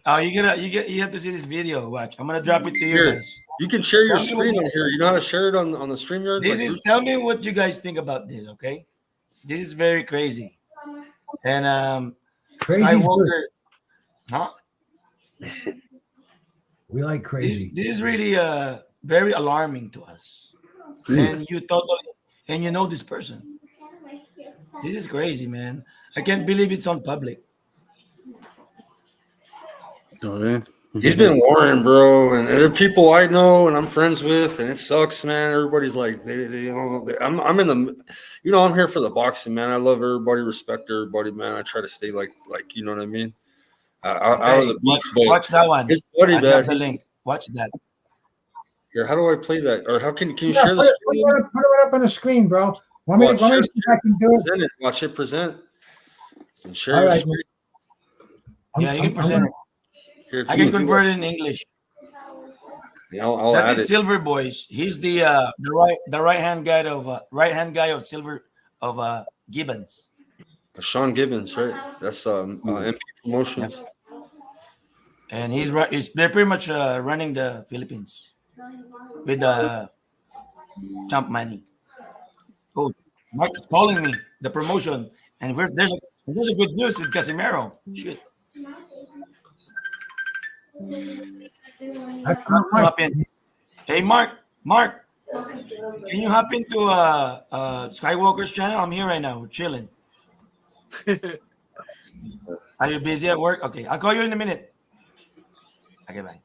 Oh, you have to see this video. Watch. I'm gonna drop it to you Here, guys. you can share your Tell me screen what- on here. You know how to share it on the StreamYard? This Like is Bruce? tell me what you guys think about this, okay? This is very crazy. And Crazy. Skywalker, huh? We like crazy. This is really very alarming to us. And you know this person. This is crazy, man. I can't believe it's on public. Oh, man. He's been warring, bro, and there are people I know and I'm friends with, and it sucks, man. Everybody's like, I'm in the, I'm here for the boxing, man. I love everybody, respect everybody, man. I try to stay like you know what I mean. Out of the beef, Watch that one. His buddy, I dropped man. the link. Watch that. Here, how do I play that? Or how can you Yeah, share the screen? put it up on the screen, bro. Want me to see if I can do it? Present it. Watch it present. And share All your right. screen. Yeah, you can present it. Here, if I you can do convert it, it in English. yeah, I'll That add is it. Silver Boys. He's the right hand guy of Silver of Gibbons. Sean Gibbons, right? That's MP Promotions. And they're pretty much running the Philippines with Champ Money. Oh, Mark is calling me the promotion, and there's a good news with Casimiro. Shit. Hey, Mark, can you hop into Skywalker's channel? I'm here right now. We're chilling. Are you busy at work? Okay, I'll call you in a minute. Okay, bye.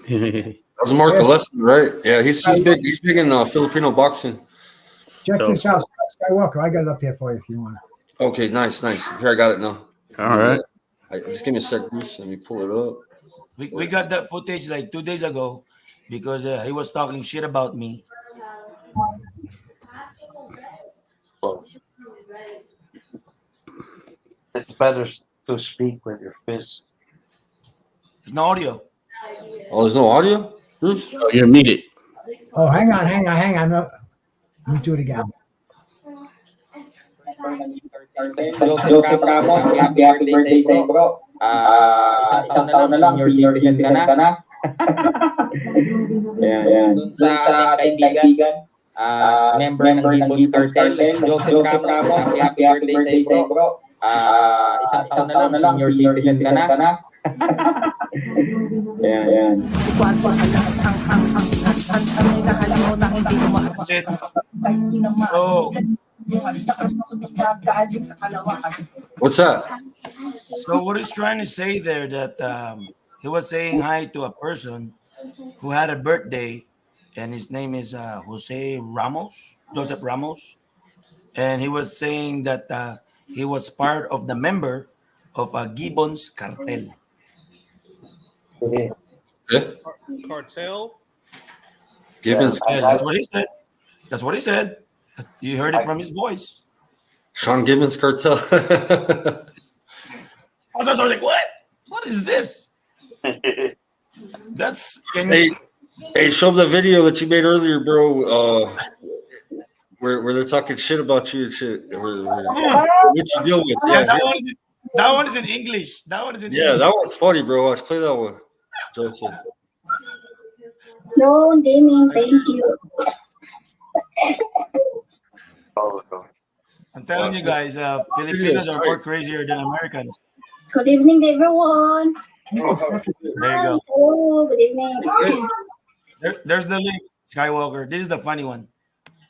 That's Mark Alessi, right? Yeah, he's big. He's big in Filipino boxing. Check this out, Skywalker. I got it up here for you if you want. Okay, nice. Here, I got it now. All right. Just give me a sec, Bruce. Let me pull it up. We got that footage like 2 days ago because he was talking shit about me. It's better to speak with your fist. There's no audio. Oh, there's no audio, Bruce? Oh, you're muted. Oh, hang on. Let me do it again. Joseph Ramos, happy birthday sa'yo, bro. Isang taon na lang, senior citizen ka na. Yan. Dun sa ating kaibigan, member ng Gibbons Cartel, Joseph Ramos, happy birthday sa'yo, bro. Isang taon na lang, senior citizen ka na. Yan. That's it. So, What's that? so what he's trying to say there that he was saying hi to a person who had a birthday, and his name is Joseph Ramos, and he was saying that he was part of the member of a Gibbons Cartel. Yeah. Cartel. Gibbons. Yeah, that's what he said. That's what he said. You heard it from his voice. Sean Gibbons Cartel. I was like, what? What is this? That's Hey, show them the video that you made earlier, bro. Where they're talking shit about you and shit. What you deal with? yeah, Yeah, that one is in English. That one is in yeah, English. that one's funny, bro. Let's play that one. Joseph. No, Damien, thank you. I'm telling you guys, Filipinos are more crazier than Americans. Good evening, everyone. There you go. Oh, good evening. There's the link, Skywalker. This is the funny one.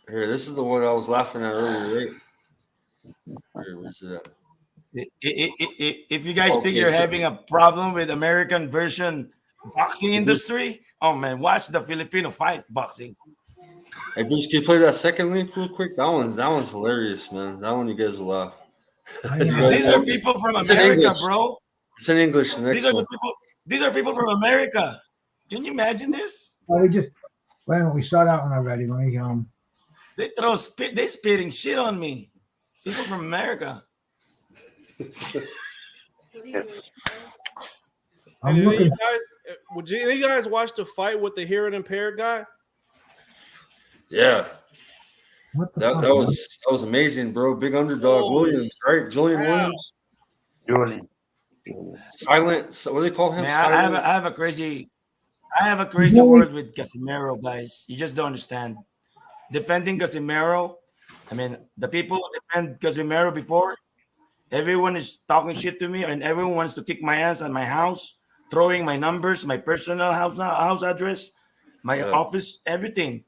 Here, this is the one I was laughing at earlier, right? Here, where's it at? If you guys think you're having a problem with American version boxing industry, oh man, watch the Filipino fight boxing. Hey, Bruce, can you play that second link real quick? That one's hilarious, man. That one you guys will laugh. These are people from It's in America, English. bro. It's in English. The next These are the one. people. These are people from America. Can you imagine this? Well, we just wait a minute. We saw that one already. Let me They throw spit. They spitting shit on me. People from America. I'm Did looking. any of you guys watch the fight with the hearing impaired guy? Yeah. What the That fuck, that was amazing, bro. Big underdog Holy Williams, right? Julian wow. Williams. Julian. Silent. What do they call him? Man, Silent. I have a crazy word with Casimero, guys. You just don't understand. Defending Casimero. I mean, the people who defend Casimero before, everyone is talking shit to me, and everyone wants to kick my ass at my house, throwing my numbers, my personal house address, my office, everything.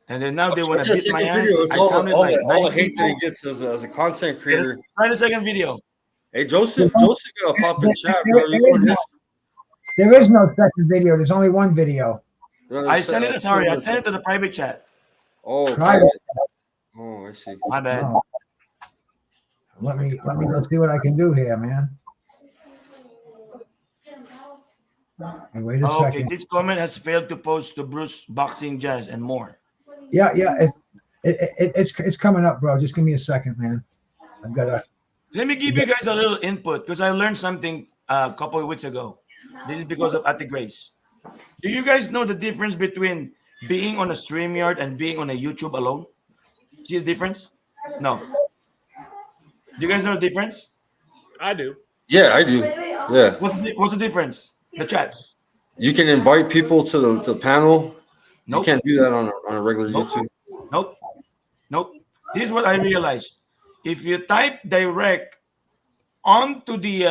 And then now they want to beat my ass. It's I all counted all like the 9 hate that he people. gets as a content creator. Try the second video. Hey, Joseph got a pop in chat, bro. There is no second video. There's only one video. I sent it. Sorry, I sent it to the private chat. Oh, Private. Oh, I see. My bad. Oh. Let me go see what I can do here, man. Hey, wait a Okay, second. this comment has failed to post to Bruce Boxing Jazz and more. Yeah. It's coming up, bro. Just give me a second, man. I've got to. Let me give you guys a little input because I learned something a couple of weeks ago. This is because of Ate Grace. Do you guys know the difference between being on a StreamYard and being on a YouTube alone? See the difference? No. Do you guys know the difference? I do. Yeah, I do. Yeah. What's the difference? The chats. You can invite people to the panel. Nope. You can't do that on a regular YouTube. Nope. This is what I realized. If you type direct onto the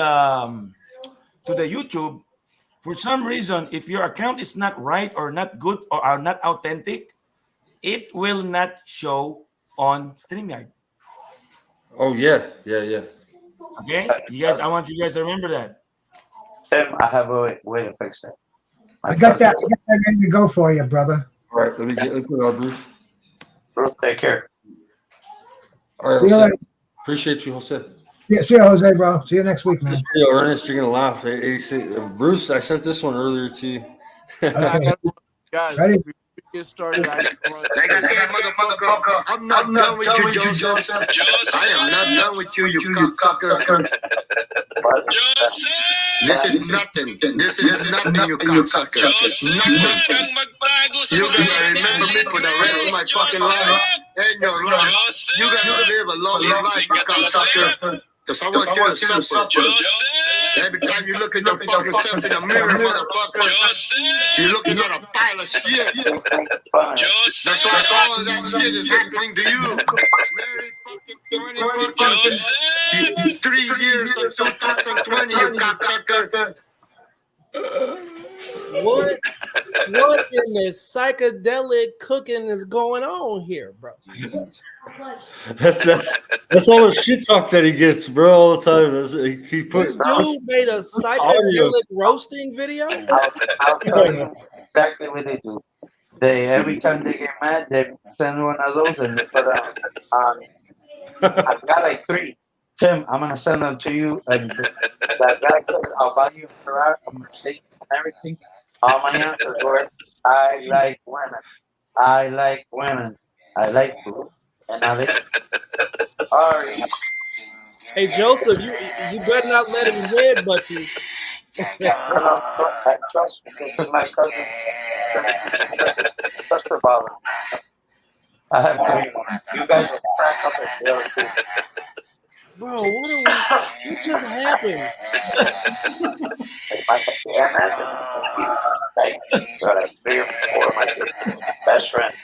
YouTube, for some reason, if your account is not right or not good or are not authentic, it will not show on StreamYard. Oh yeah. Okay, you guys. I want you guys to remember that. Tim, I have a way to fix that. I got that ready to go for you, brother. All right, let me put it on, Bruce. Bruce, take care. All right, See you Jose. later. Appreciate you, Jose. Yeah, see you, Jose, bro. See you next week, man. This video, Ernest, you're gonna laugh. Bruce, I sent this one earlier to you. Okay. Guys, Ready? before we get started, I can run. Like I said, motherfucker, I'm not done with you, Joseph. I am not done with you, you cocksucker. This is nothing. This is nothing, you cocksucker. Nothing. You gotta remember me for the rest of my fucking life and your life. You gotta live a long life, you cocksucker. Because I want you to suffer. Every time you look at your fucking self in the mirror, motherfucker, you're looking at a pile of shit. That's why all that shit is happening to you. Merry fucking 3 years of 2020, you cocksucker. What in the psychedelic cooking is going on here, bro? That's all the shit talk that he gets, bro, all the time. This dude made a psychedelic roasting video. I'll tell you exactly what they do. Every time they get mad, they send one of those and they put on. I've got like 3. Tim, I'm gonna send them to you. And that guy says, "I'll buy you a Ferrari, a Mercedes, and everything." All my answers were, "I like women. I like women. I like food." And now they sorry. Hey Joseph, you better not let him headbutt you. Trust me, this is my cousin. Trust the bother. I have 3 more. You guys will crack up at the other 2. Bro, what just happened? Like 3 or 4 of my best friends,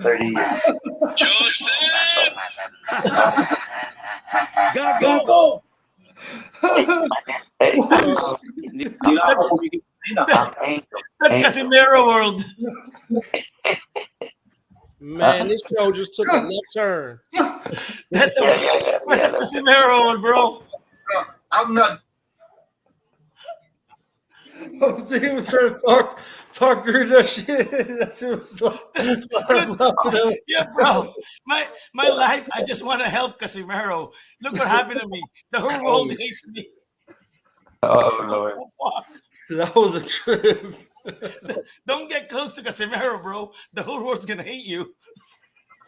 30 years. Joseph! Go! Hey, That's Casimiro world. Man, this show just took a left turn. That's Casimiro world, bro. I'm not. Jose was trying to talk through that shit. That shit was like, Yeah, bro. My life, I just want to help Casimiro. Look what happened to me. The whole world hates me. Oh Lord. Fuck. that was a trip. Don't get close to Casimiro, bro. The whole world's gonna hate you.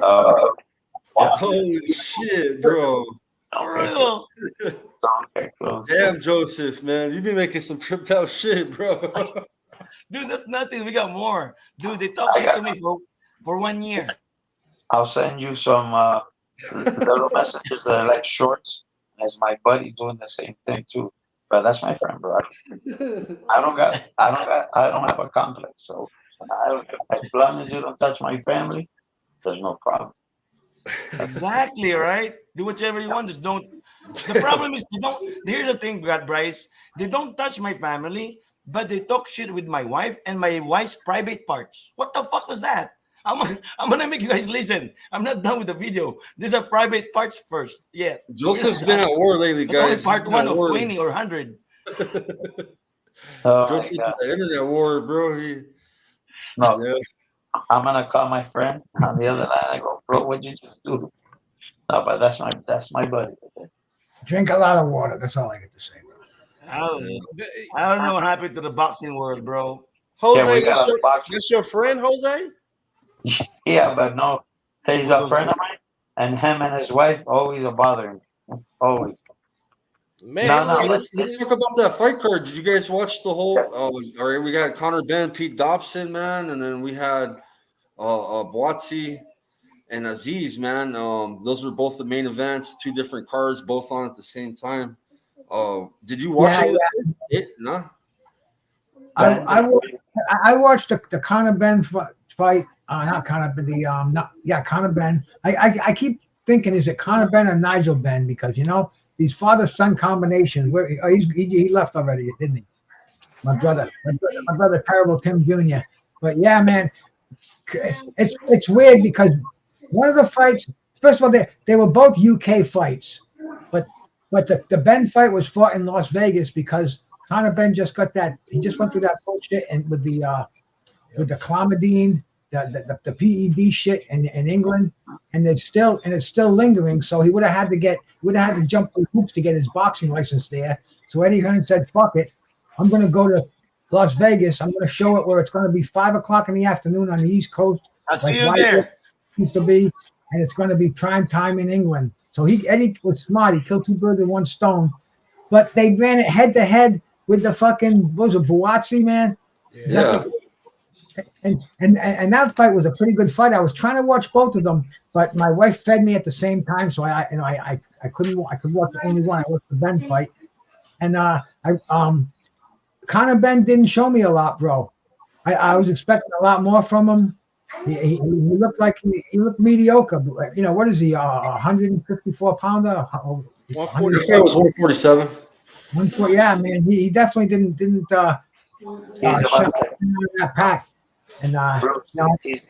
Holy shit, bro. For real. Don't get close. Damn, Joseph, man. You be making some tripped out shit, bro. Dude, that's nothing. We got more. Dude, they talk shit to me for 1 year. I'll send you some little messages that are like shorts. As my buddy doing the same thing too. But that's my friend, bro. I don't have a complex. So as long as you don't touch my family, there's no problem. Exactly, right? Do whatever you want. Just don't. The problem is they don't. Here's the thing, Bryce. They don't touch my family, but they talk shit with my wife and my wife's private parts. What the fuck was that? I'm gonna make you guys listen. I'm not done with the video. These are private parts first. Yeah. Joseph's been at war lately, That's only guys. part 1 of 20 or 100. Joseph's at the internet war, bro. No, Yeah. I'm gonna call my friend on the other line. I go, bro, what'd you just do? No, but that's my buddy. Drink a lot of water. That's all I get to say, bro. I don't know what happened to the boxing world, bro. Jose, we got a box. that's your friend, Jose? Yeah, but no, he's a friend of mine, and him and his wife always are bothering me. Always. Man, No, Hey, let's talk about that fight card. Did you guys watch the whole? All right, we got Conor Ben, Pete Dobson, man, and then we had Boatsy and Aziz, man. Those were both the main events, 2 different cards, both on at the same time. Did you watch it? No. I watched the Conor Ben fight. Not Conor, but Conor Ben. I keep thinking, is it Conor Ben or Nigel Ben? Because these father-son combinations. Where he left already, didn't he? My brother, terrible Tim Jr. But yeah, man, it's weird because one of the fights. First of all, they were both UK fights, but the Ben fight was fought in Las Vegas because Conor Ben just got that. He just went through that bullshit and with the clomidine, the PED shit in England, and it's still lingering. So he would have had to jump through hoops to get his boxing license there. So Eddie Hearn said, "Fuck it, I'm going to go to Las Vegas. I'm going to show it where it's going to be 5:00 in the afternoon on the East Coast. I'll see you there. Used to be, and it's going to be prime time in England." So Eddie was smart. He killed 2 birds with 1 stone. But they ran it head to head with the fucking Buatsi, man. Yeah. And that fight was a pretty good fight. I was trying to watch both of them, but my wife fed me at the same time, so I couldn't. I could watch only one. I watched the Ben fight, and Conor Ben didn't show me a lot, bro. I was expecting a lot more from him. He looked like he looked mediocre. But, what is he? 154 pounder. 147. It was 147. 140. Yeah, man. He definitely didn't shut that pack. And he's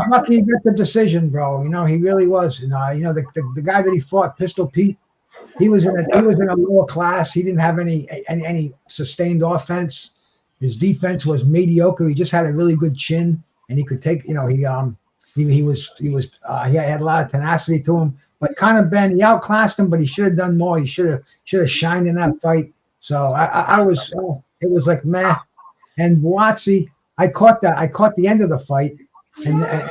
lucky he got the decision, bro. He really was. And the guy that he fought, Pistol Pete, he was in a lower class. He didn't have any sustained offense. His defense was mediocre. He just had a really good chin, and he could take. He had a lot of tenacity to him. But Conor Ben, he outclassed him, but he should have done more. He should have shined in that fight. So it was like meh. And Boatsy, I caught the end of the fight, and I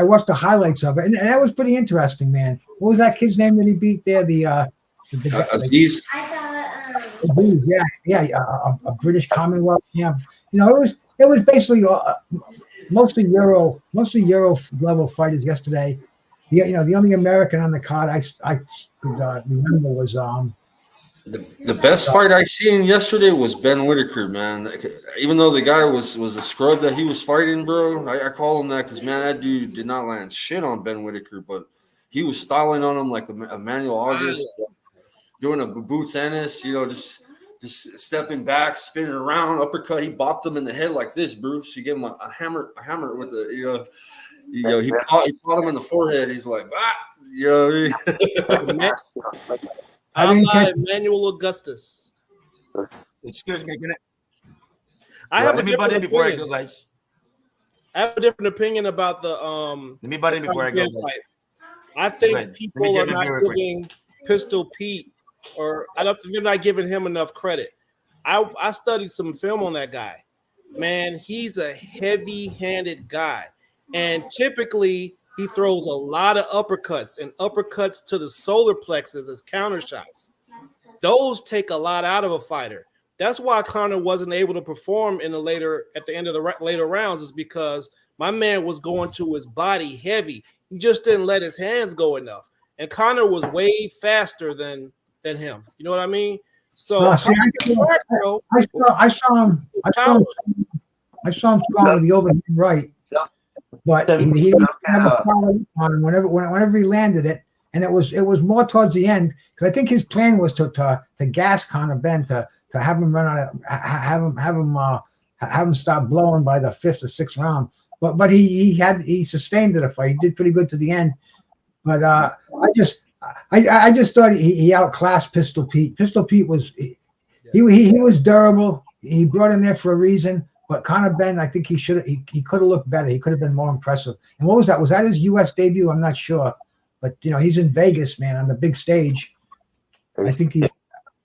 watched the highlights of it, and that was pretty interesting, man. What was that kid's name that he beat there? Aziz. A British Commonwealth. Yeah, it was basically mostly Euro level fighters yesterday. The only American on the card I could remember was The best fight I seen yesterday was Ben Whitaker, man. Even though the guy was a scrub that he was fighting, bro, I call him that because, man, that dude did not land shit on Ben Whitaker, but he was styling on him like Emmanuel August, doing a boots Ennis, just stepping back, spinning around, uppercut. He bopped him in the head like this, Bruce. He gave him a hammer with the, he caught him in the forehead. He's like, I'm Emmanuel Augustus. Excuse me, I have a Let me butt in different before I opinion. go, guys. I have a different opinion about the Let me butt in before I go, Conor guys. fight. I Go think ahead. Let me people get are my not beer real quick. giving Pistol Pete, or they're not giving him enough credit. I studied some film on that guy. Man, he's a heavy-handed guy, and typically he throws a lot of uppercuts and uppercuts to the solar plexus as counter shots. Those take a lot out of a fighter. That's why Conor wasn't able to perform at the end of the later rounds, is because my man was going to his body heavy. He just didn't let his hands go enough. And Conor was way faster than him. You know what I mean? So See, I saw him strong with the overhand right, but he didn't have a follow on him whenever he landed it, and it was more towards the end, because I think his plan was to gas Conor Ben, to have him run out of have him stop blowing by the 5th or 6th round. But he sustained the fight. He did pretty good to the end. But I just thought he outclassed Pistol Pete. Pistol Pete was he was durable. He brought him there for a reason. But Conor Ben, I think he could have looked better. He could have been more impressive. And what was that? Was that his U.S. debut? I'm not sure. But he's in Vegas, man, on the big stage. I think he fought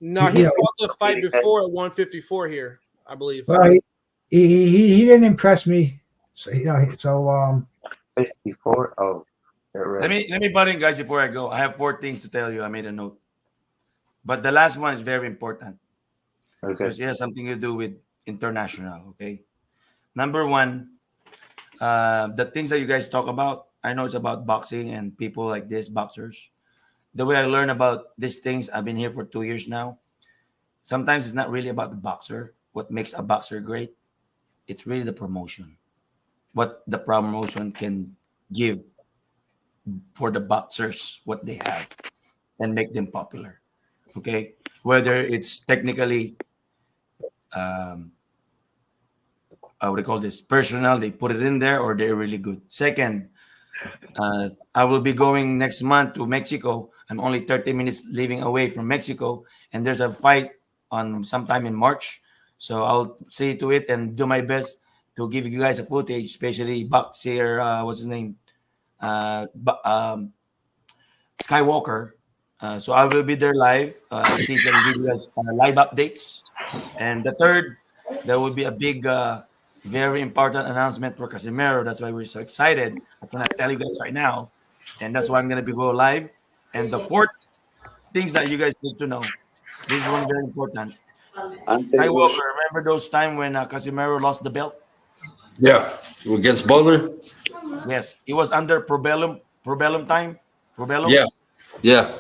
the fight before at 154 here, I believe. Well, he didn't impress me. So 54. Oh, let me butt in, guys, before I go. I have 4 things to tell you. I made a note, but the last one is very important because it has something to do with international. Okay, number 1, the things that you guys talk about. I know it's about boxing and people like this, boxers. The way I learn about these things, I've been here for 2 years now. Sometimes it's not really about the boxer. What makes a boxer great? It's really the promotion. What the promotion can give for the boxers, what they have, and make them popular. Okay, whether it's technically, what do you call this? Personal, they put it in there, or they're really good. Second, I will be going next month to Mexico. I'm only 30 minutes leaving away from Mexico, and there's a fight on sometime in March. So I'll see to it and do my best to give you guys a footage, especially boxer, what's his name? Skywalker. So I will be there live. See if I can give you guys live updates. And the third, there will be a big, very important announcement for Casimiro. That's why we're so excited. I cannot tell you guys right now. And that's why I'm going to be go live. And the 4th things that you guys need to know. This is one very important. Skywalker, remember those time when Casimiro lost the belt? Yeah, against Butler. Yes, it was under Probellum time. Probellum. Yeah.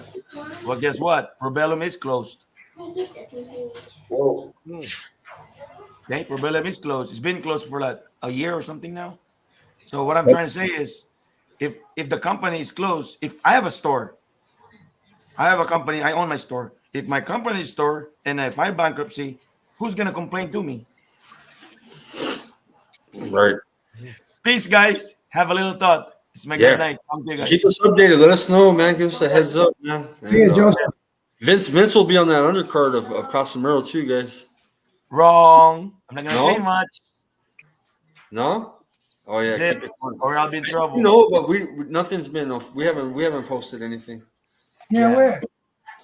Well, guess what? Probellum is closed. Whoa. Okay, Probellum is closed. It's been closed for like a year or something now. So what I'm trying to say is, if the company is closed, if I have a store, I have a company, I own my store. If my company is store and if I bankruptcy, who's gonna complain to me? Right. Peace, guys. Have a little thought. It's my good night. Guys. Keep us updated. Let us know, man. Give us a heads up, man. See you, Joseph. Vince will be on that undercard of Casimiro too, guys. Wrong. I'm not gonna say much. No. Oh yeah. Or I'll be in trouble. But nothing's been. We haven't posted anything. Yeah.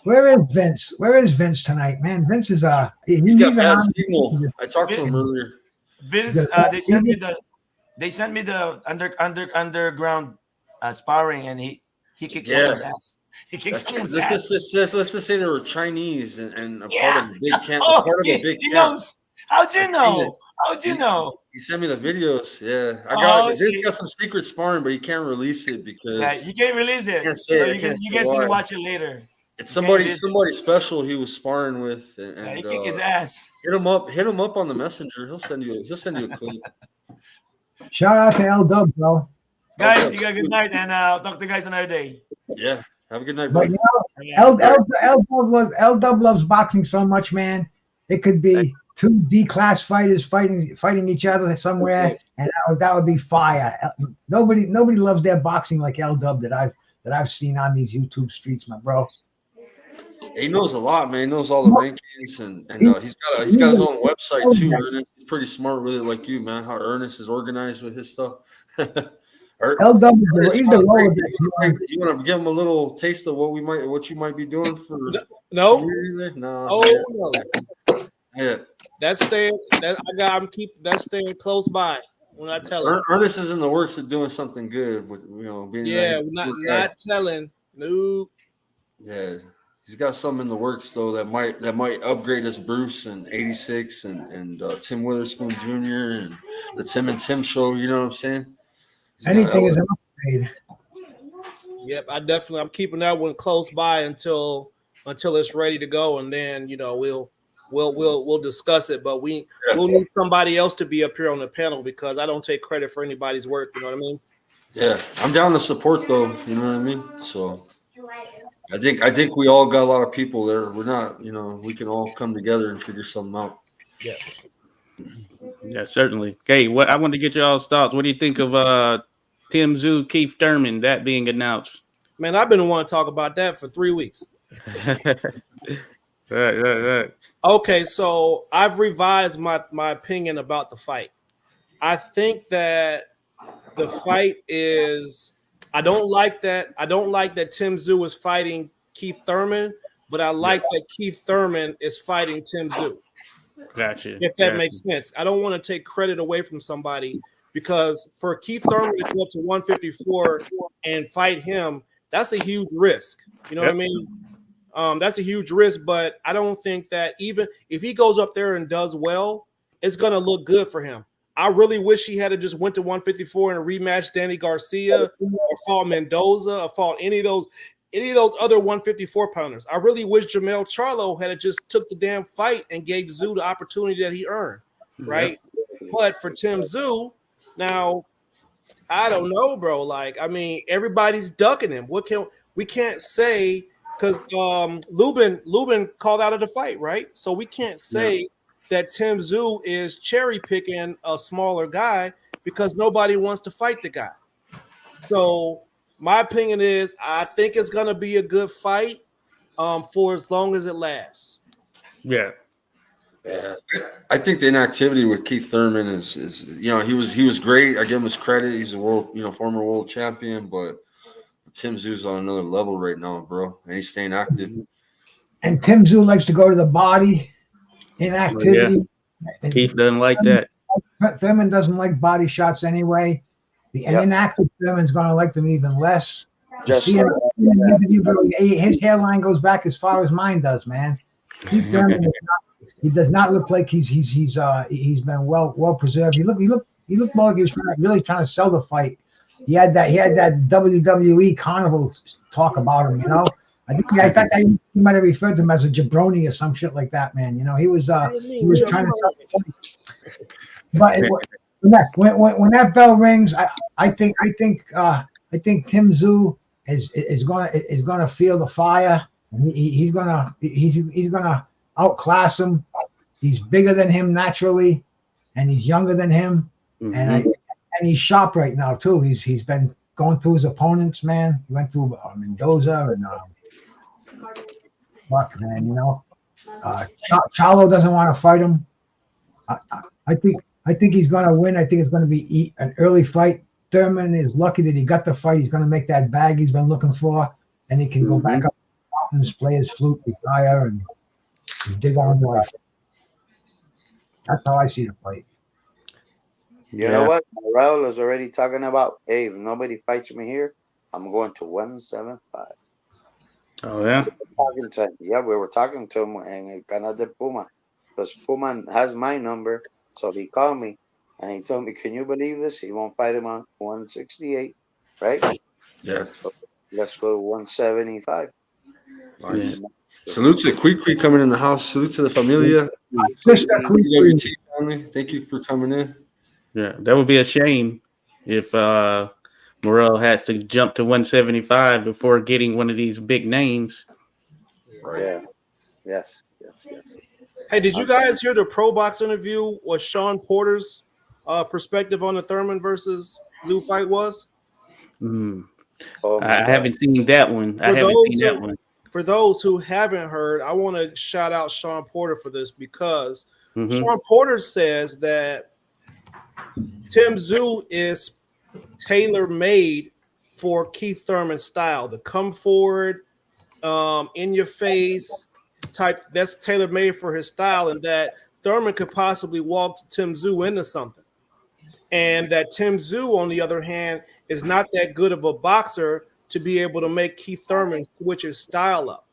Where is Vince? Where is Vince tonight, man? Vince is he's got bad signal. I talked to him earlier. Vince, they sent me the underground sparring, and he kicks someone's ass. He kicks someone's ass. Let's just say they were Chinese and a part of a big camp. He knows. How'd you know? How'd you know? He sent me the videos. Yeah, Vince got some secret sparring, but he can't release it because you can't release it. You guys can watch it later. It's somebody special he was sparring with, and he kicked his ass. Hit him up on the messenger. He'll send you a clip. Shout out to L Dub, bro. Guys, you got a good night, and I'll talk to you guys another day. Yeah, have a good night, bro. But L Dub loves boxing so much, man. It could be 2 D-class fighters fighting each other somewhere, and that would be fire. Nobody loves their boxing like L Dub that I've seen on these YouTube streets, my bro. He knows a lot, man. He knows all the rankings, and he's got his own website too. Ernest. He's pretty smart with it, like you, man. How Ernest is organized with his stuff. LW, he's the lower. You want to give him a little taste of what you might be doing for? No. No. Oh no. Yeah. That's staying close by when I tell him. Ernest is in the works of doing something good with being not telling. No. Yeah. He's got something in the works though that might upgrade us Bruce and 86 and Tim Witherspoon Jr. and the Tim and Tim show, you know what I'm saying? Anything is an upgrade. Yep, I'm keeping that one close by until it's ready to go, and then we'll discuss it. But we'll need somebody else to be up here on the panel because I don't take credit for anybody's work. You know what I mean? Yeah, I'm down to support though. You know what I mean? So I think we all got a lot of people there. We're not, we can all come together and figure something out. Yeah. Yeah, certainly. Okay, I want to get y'all's thoughts. What do you think of Tim Zoo, Keith Thurman, that being announced? Man, I've been wanting to talk about that for 3 weeks. Right. Okay, so I've revised my opinion about the fight. I think that the fight is. I don't like that Tim Zoo is fighting Keith Thurman, but I like that Keith Thurman is fighting Tim Zoo. Gotcha. If that makes sense. I don't want to take credit away from somebody because for Keith Thurman to go up to 154 and fight him, that's a huge risk. You know what I mean? That's a huge risk, but I don't think that even if he goes up there and does well, it's going to look good for him. I really wish he had just went to 154 and rematched Danny Garcia or fought Mendoza or fought any of those other 154 pounders. I really wish Jamel Charlo had just took the damn fight and gave Zoo the opportunity that he earned, right? Yep. But for Tim Zoo, now I don't know, bro. Like, I mean, everybody's ducking him. We can't say because Lubin called out of the fight, right? So we can't say that Tim Zoo is cherry picking a smaller guy because nobody wants to fight the guy. So my opinion is I think it's going to be a good fight for as long as it lasts. Yeah. I think the inactivity with Keith Thurman is he was great. I give him his credit. He's a former world champion, but Tim Zoo's on another level right now, bro, and he's staying active. And Tim Zoo likes to go to the body. Inactivity. Yeah. Keith doesn't like that. Thurman doesn't like body shots anyway. The inactive Thurman's going to like them even less. His hairline goes back as far as mine does, man. Keith Thurman he does not look like he's been well preserved. He looked more like he was really trying to sell the fight. He had that WWE carnival talk about him, In fact, he might have referred to him as a jabroni or some shit like that, man. He was trying to. But when that bell rings, I think Tim Zoo is gonna feel the fire. He's gonna outclass him. He's bigger than him naturally, and he's younger than him, and he's sharp right now too. He's been going through his opponents, man. He went through Mendoza and. Fuck, man, Charlo doesn't want to fight him. I think he's going to win. I think it's going to be an early fight. Thurman is lucky that he got the fight. He's going to make that bag he's been looking for, and he can go back up the mountains, play his flute, retire, and dig on life. That's how I see the fight. You know what? Morel is already talking about, hey, if nobody fights me here, I'm going to 175. Oh, yeah? We were talking to him in Canal de Puma because Puma has my number. So he called me and he told me, can you believe this? He won't fight him on 168, right? Yeah. So let's go to 175. Nice. Yeah. Salute to Quiqui coming in the house. Salute to the familia. Thank you for coming in. Yeah, that would be a shame if Morel has to jump to 175 before getting one of these big names. Right. Yeah. Yes. Hey, did you guys hear the Pro Box interview? What Sean Porter's perspective on the Thurman versus Zoo fight was? I haven't seen that one. for those who haven't heard, I want to shout out Sean Porter for this because Sean Porter says that Tim Tszyu is tailor-made for Keith Thurman's style, the come forward, in your face type. That's tailor-made for his style, and that Thurman could possibly walk Tim Tszyu into something. And that Tim Tszyu, on the other hand, is not that good of a boxer to be able to make Keith Thurman switch his style up.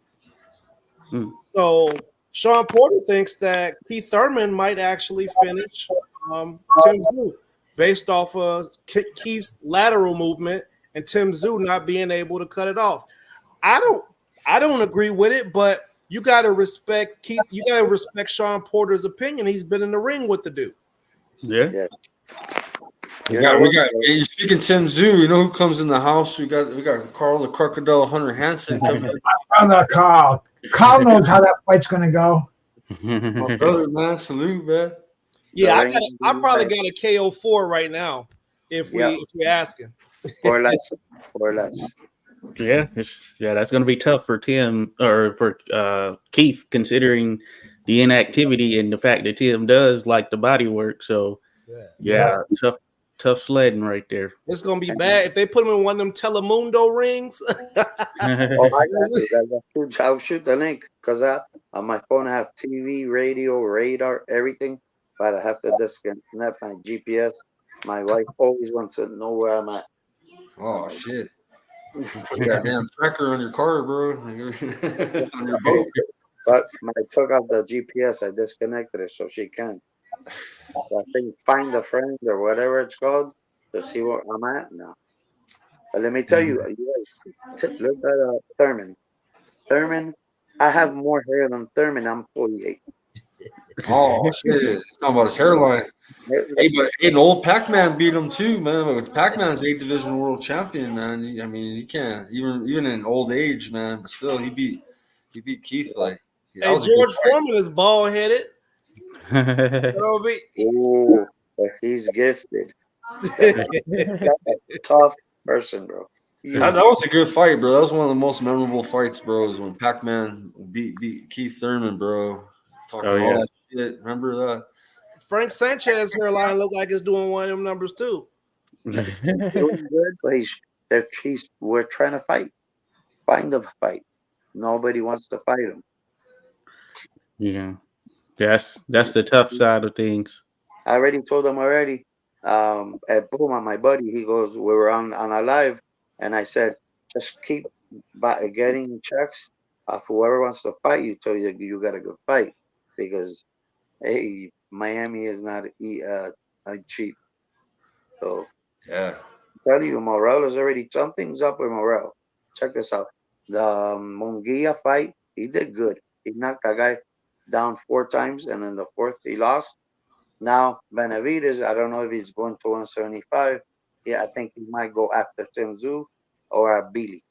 So Sean Porter thinks that Keith Thurman might actually finish Tim Tszyu based off of Keith's lateral movement and Tim Tszyu not being able to cut it off. I don't agree with it, but you got to respect Keith. You got to respect Sean Porter's opinion. He's been in the ring with the dude. Yeah. We got. You're speaking Tim Tszyu. You know who comes in the house? We got Carl the Crocodile Hunter Hansen coming. Carl. Carl knows how that fight's gonna go. My brother, man, salute, man. Yeah, I probably got a KO4 right now if we asking. Or less. Yeah, that's going to be tough for Tim or for Keith, considering the inactivity and the fact that Tim does like the body work. So, tough sledding right there. It's going to be bad if they put him in one of them Telemundo rings. I'll shoot the link because on my phone I have TV, radio, radar, everything, but I have to disconnect my GPS. My wife always wants to know where I'm at. Oh shit! Put that damn tracker on your car, bro. On your boat. But when I took out the GPS, I disconnected it so she can. I think find a friend or whatever it's called to see where I'm at now. But let me tell you, look at Thurman. Thurman, I have more hair than Thurman. I'm 48. Oh shit! Talking about his hairline. Hey, but an old Pac-Man beat him too, man. Pac-Man's 8th division world champion, man. I mean, he can't even in old age, man. But still, he beat Keith like. Hey, George Foreman is bald headed. Oh, he's gifted. That's a tough person, bro. That was a good fight, bro. That was one of the most memorable fights, bro. Is when Pac-Man beat Keith Thurman, bro. Talking all that shit. Remember that? Frank Sanchez hairline look like it's doing one of them numbers too. He's doing good, but we're trying to fight. Find a fight. Nobody wants to fight him. Yeah. That's the tough side of things. I already told him already. At Boom, my buddy, he goes, we were on a live, and I said, just keep getting checks of whoever wants to fight you till you got a good fight, because hey, Miami is not cheap. So yeah, I tell you, Morel is already something's up with Morel. Check this out. The Munguia fight, he did good. He knocked that guy down 4 times, and in the 4th he lost. Now Benavidez, I don't know if he's going to 175. Yeah, I think he might go after Tim Tszyu or Billy.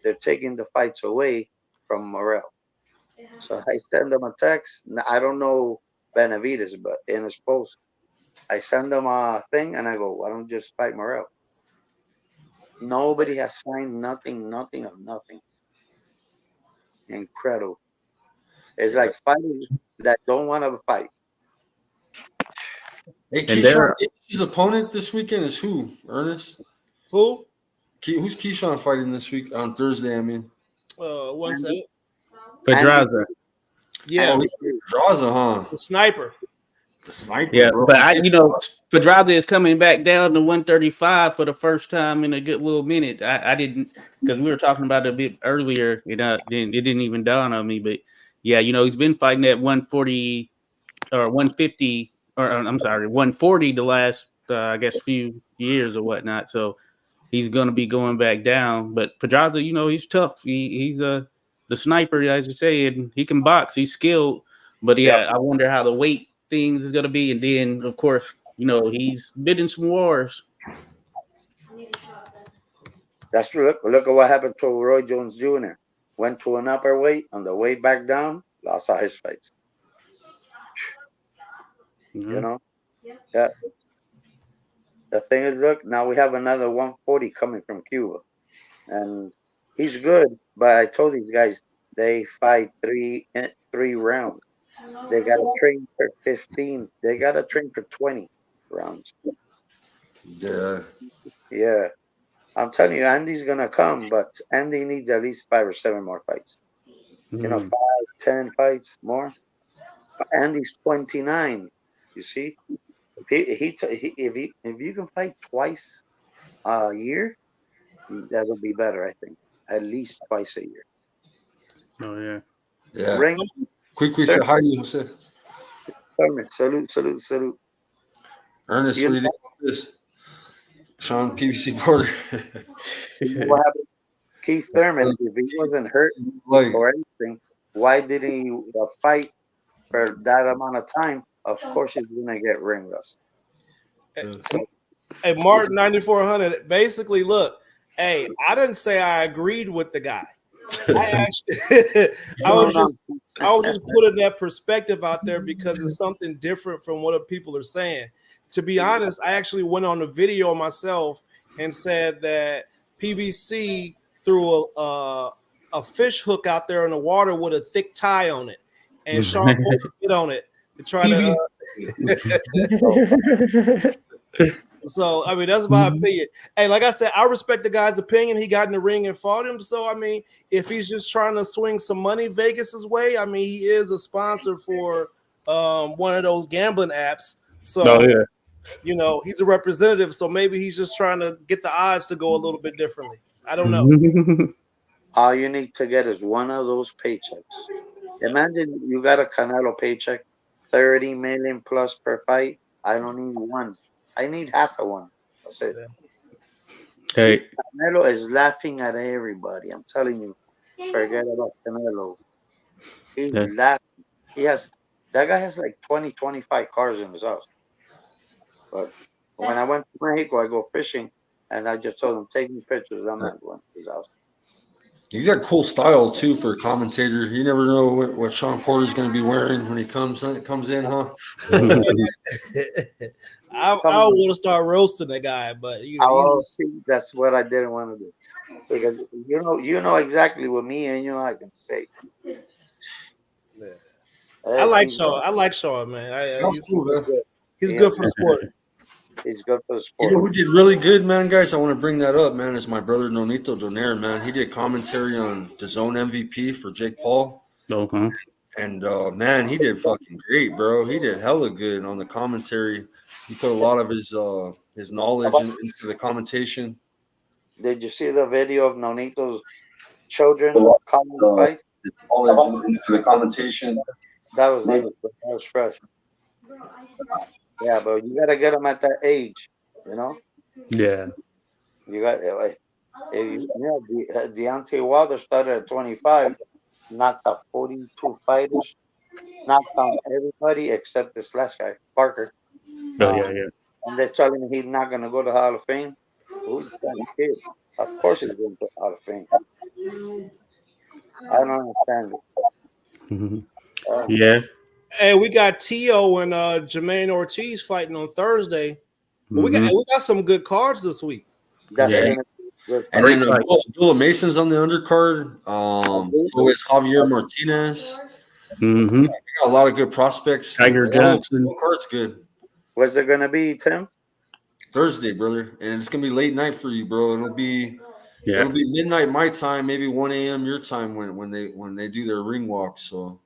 They're taking the fights away from Morel. So I send them a text. I don't know Benavidez, but in his post, I send them a thing and I go, why don't you just fight Morel? Nobody has signed nothing of nothing. Incredible. It's like fighters that don't want to fight. Hey, Keyshawn, his opponent this weekend is who? Ernest? Who? Who's Keyshawn fighting this week on Thursday? I mean, one second. Pedraza. Yeah, Pedraza, huh? The sniper. The sniper. Yeah, bro. but Pedraza is coming back down to 135 for the first time in a good little minute. I didn't, because we were talking about it a bit earlier. It didn't even dawn on me, but yeah, he's been fighting at 140 or 150. Or I'm sorry, 140 the last, I guess, few years or whatnot. So he's going to be going back down. But Pedraza, he's tough. He's the sniper, as you say, and he can box. He's skilled. But yeah, I wonder how the weight things is going to be. And then, of course, he's been in some wars. That's true. Look at what happened to Roy Jones Jr. Went to an upper weight, on the way back down, lost all his fights. Mm-hmm. Yeah. The thing is, look, now we have another 140 coming from Cuba, and He's good, but I told these guys they fight three rounds. They gotta train for 15. They gotta train for 20 rounds. Yeah. Yeah. I'm telling you, Andy's gonna come, but Andy needs at least 5 or 7 more fights. You know, 5, 10 fights more. But Andy's 29. You see, if you can fight twice a year, that'll be better. I think at least twice a year. Oh yeah. Yeah. Ring. Quick, say hi, Jose. Salute. Ernest, You what do you think about this? Sean PBC Porter. You know what happened? Keith Thurman, if he wasn't hurt or anything, why didn't he fight for that amount of time? Of course, he's gonna get ring rust. Hey, Martin 9400. Basically, look. Hey, I didn't say I agreed with the guy. I actually, I was just putting that perspective out there because it's something different from what people are saying. To be honest, I actually went on the video myself and said that PBC threw a fish hook out there in the water with a thick tie on it, and Sean Porter hit on it to try to. So, I mean, that's my opinion. Hey, like I said, I respect the guy's opinion. He got in the ring and fought him. So, I mean, if he's just trying to swing some money Vegas's way, I mean, he is a sponsor for one of those gambling apps. So, you know, he's a representative. So maybe he's just trying to get the odds to go a little bit differently. I don't know. All you need to get is one of those paychecks. Imagine you got a Canelo paycheck, 30 million plus per fight. I don't need one. I need half of one. That's it. Hey. Canelo is laughing at everybody. I'm telling you. Forget about Canelo. He's laughing. That guy has like 20, 25 cars in his house. But when I went to Mexico, I go fishing, and I just told him, take me pictures. I'm not going to his house. He's got cool style too for a commentator. You never know what Sean Porter's going to be wearing when he comes in, huh? I don't want to start roasting the guy, but see, that's what I didn't want to do because you know exactly what me and I can say. Yeah. I like Sean, man. He's good for the sport. He's good for the sport. You know who did really good, man, guys? I want to bring that up, man. Is my brother Nonito Donaire, man. He did commentary on the Zone MVP for Jake Paul. Okay. And man, he did fucking great, bro. He did hella good on the commentary. He put a lot of his knowledge into the commentation. Did you see the video of Nonito's children calling fights? His knowledge into the commentation. That was fresh. Yeah, but you gotta get them at that age, you know. Yeah. You got Deontay Wilder started at 25, knocked out 42 fighters, knocked out everybody except this last guy, Parker. Yeah. And they're telling me he's not gonna go to Hall of Fame. Who's that kid? Of course he's going to Hall of Fame. I don't understand it. Yeah. Hey, we got Tio and Jermaine Ortiz fighting on Thursday. But we got some good cards this week. That's And then Abdullah Mason's on the undercard. So is Javier Martinez. We got a lot of good prospects. Tiger Johnson. The card's good. Where's it gonna be, Tim? Thursday, brother, and it's gonna be late night for you, bro. It'll be midnight my time, maybe 1 a.m. your time when they do their ring walk. So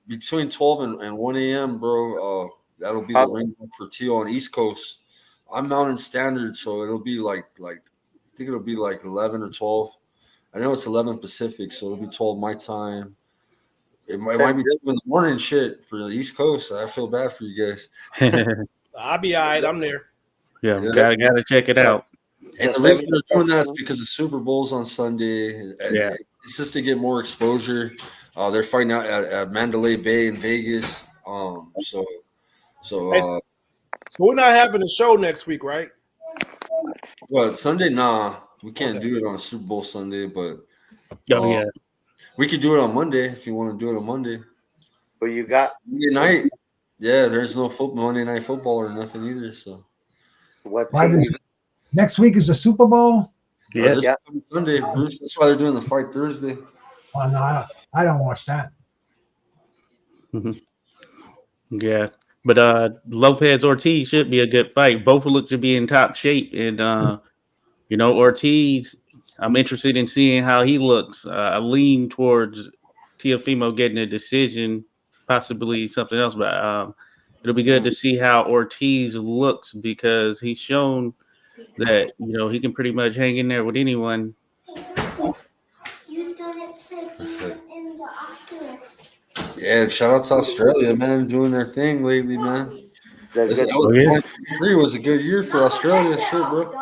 between 12 and 1 a.m., bro. That'll be the ring walk for Tio on East Coast. I'm Mountain Standard, so it'll be like I think it'll be like 11 or 12. I know it's 11 Pacific, so it'll be 12 my time. It might be 2 in the morning, shit, for the East Coast. I feel bad for you guys. I'll be all right. I'm there. Yeah, gotta check it out. And the reason they're doing that is because the Super Bowl's on Sunday. Yeah, it's just to get more exposure. They're fighting out at Mandalay Bay in Vegas. So we're not having a show next week, right? Well, Sunday, nah, we can't do it on Super Bowl Sunday, but we could do it on Monday if you want to do it on Monday. But you got Monday night. Yeah, there's no Monday Night Football or nothing either. So next week is the Super Bowl? Yeah. This coming Sunday, Bruce. That's why they're doing the fight Thursday. Oh no, I don't watch that. Yeah. But Lopez Ortiz should be a good fight. Both look to be in top shape. And Ortiz, I'm interested in seeing how he looks. I lean towards Teofimo getting a decision, possibly something else, but it'll be good to see how Ortiz looks because he's shown that he can pretty much hang in there with anyone. Yeah, shout out to Australia, man, doing their thing lately, man. The Listen, good, Oh, yeah. 2023 was a good year for Australia, sure, bro.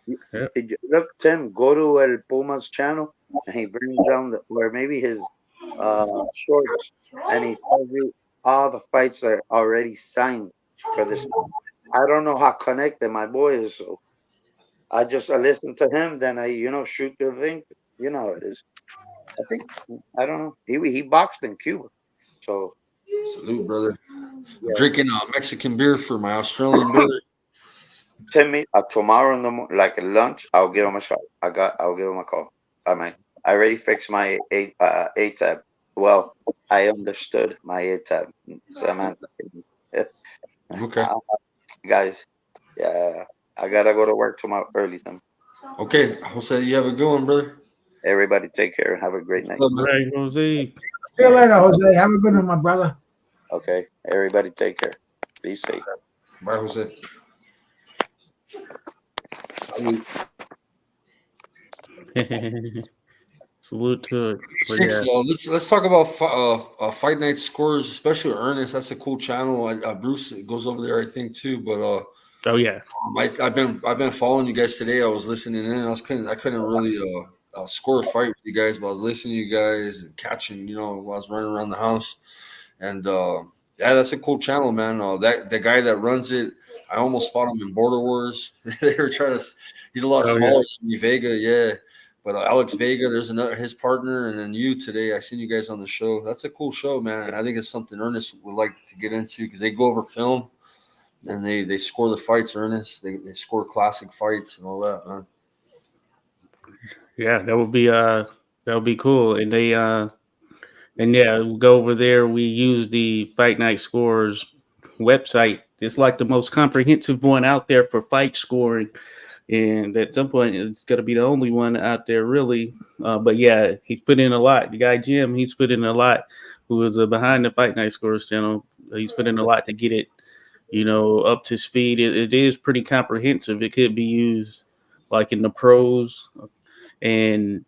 Yeah. did you look Tim go to El Puma's channel and he brings down or maybe his shorts and he tells you all the fights are already signed for this. I don't know how connected my boy is, so I listen to him, then I shoot the thing. You know how it is. I think I don't know. He boxed in Cuba, so Salute, brother. yeah. Drinking Mexican beer for my Australian brother. Tell me tomorrow in the like at lunch, I'll give him a shot. I'll give him a call. I already fixed my A tab. Well, I understood my A tab. Samantha. Okay. Guys, yeah, I gotta go to work tomorrow early. Then Okay, Jose, you have a good one, brother. everybody take care. Have a great night. All right, Jose. See you later, Jose. Have a good one, my brother. Okay, everybody take care. Be safe. Bye, Jose. Salute. Salute to it. But Six, yeah. let's talk about fight night scores, especially Ernest. That's a cool channel. Bruce goes over there, I think, too. But Oh yeah. I've been following you guys today. I was listening in. I couldn't really score a fight with you guys, but I was listening to you guys and catching. While I was running around the house. And yeah, that's a cool channel, man. That the guy that runs it, I almost fought him in Border Wars. They were trying to. He's a lot Oh, smaller than me, Vega. Yeah. But Alex Vega, there's his partner, and then you today. I seen you guys on the show. That's a cool show, man. And I think it's something Ernest would like to get into because they go over film and they score the fights. Ernest, they score classic fights and all that, man. Yeah, that would be cool. And they and yeah, we'll go over there. We use the Fight Night Scores website. It's like the most comprehensive one out there for fight scoring. And at some point, it's going to be the only one out there, really. But yeah, he's put in a lot. The guy Jim, he's put in a lot. Who is behind the Fight Night Scores channel? He's put in a lot to get it, up to speed. It is pretty comprehensive. It could be used like in the pros, and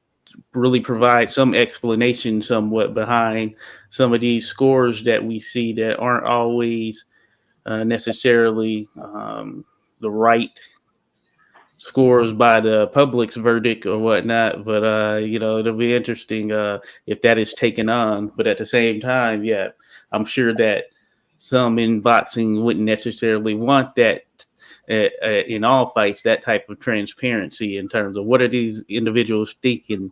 really provide some explanation, somewhat behind some of these scores that we see that aren't always necessarily the right scores by the public's verdict or whatnot, but it'll be interesting if that is taken on. But at the same time, yeah, I'm sure that some in boxing wouldn't necessarily want that in all fights, that type of transparency in terms of what are these individuals thinking,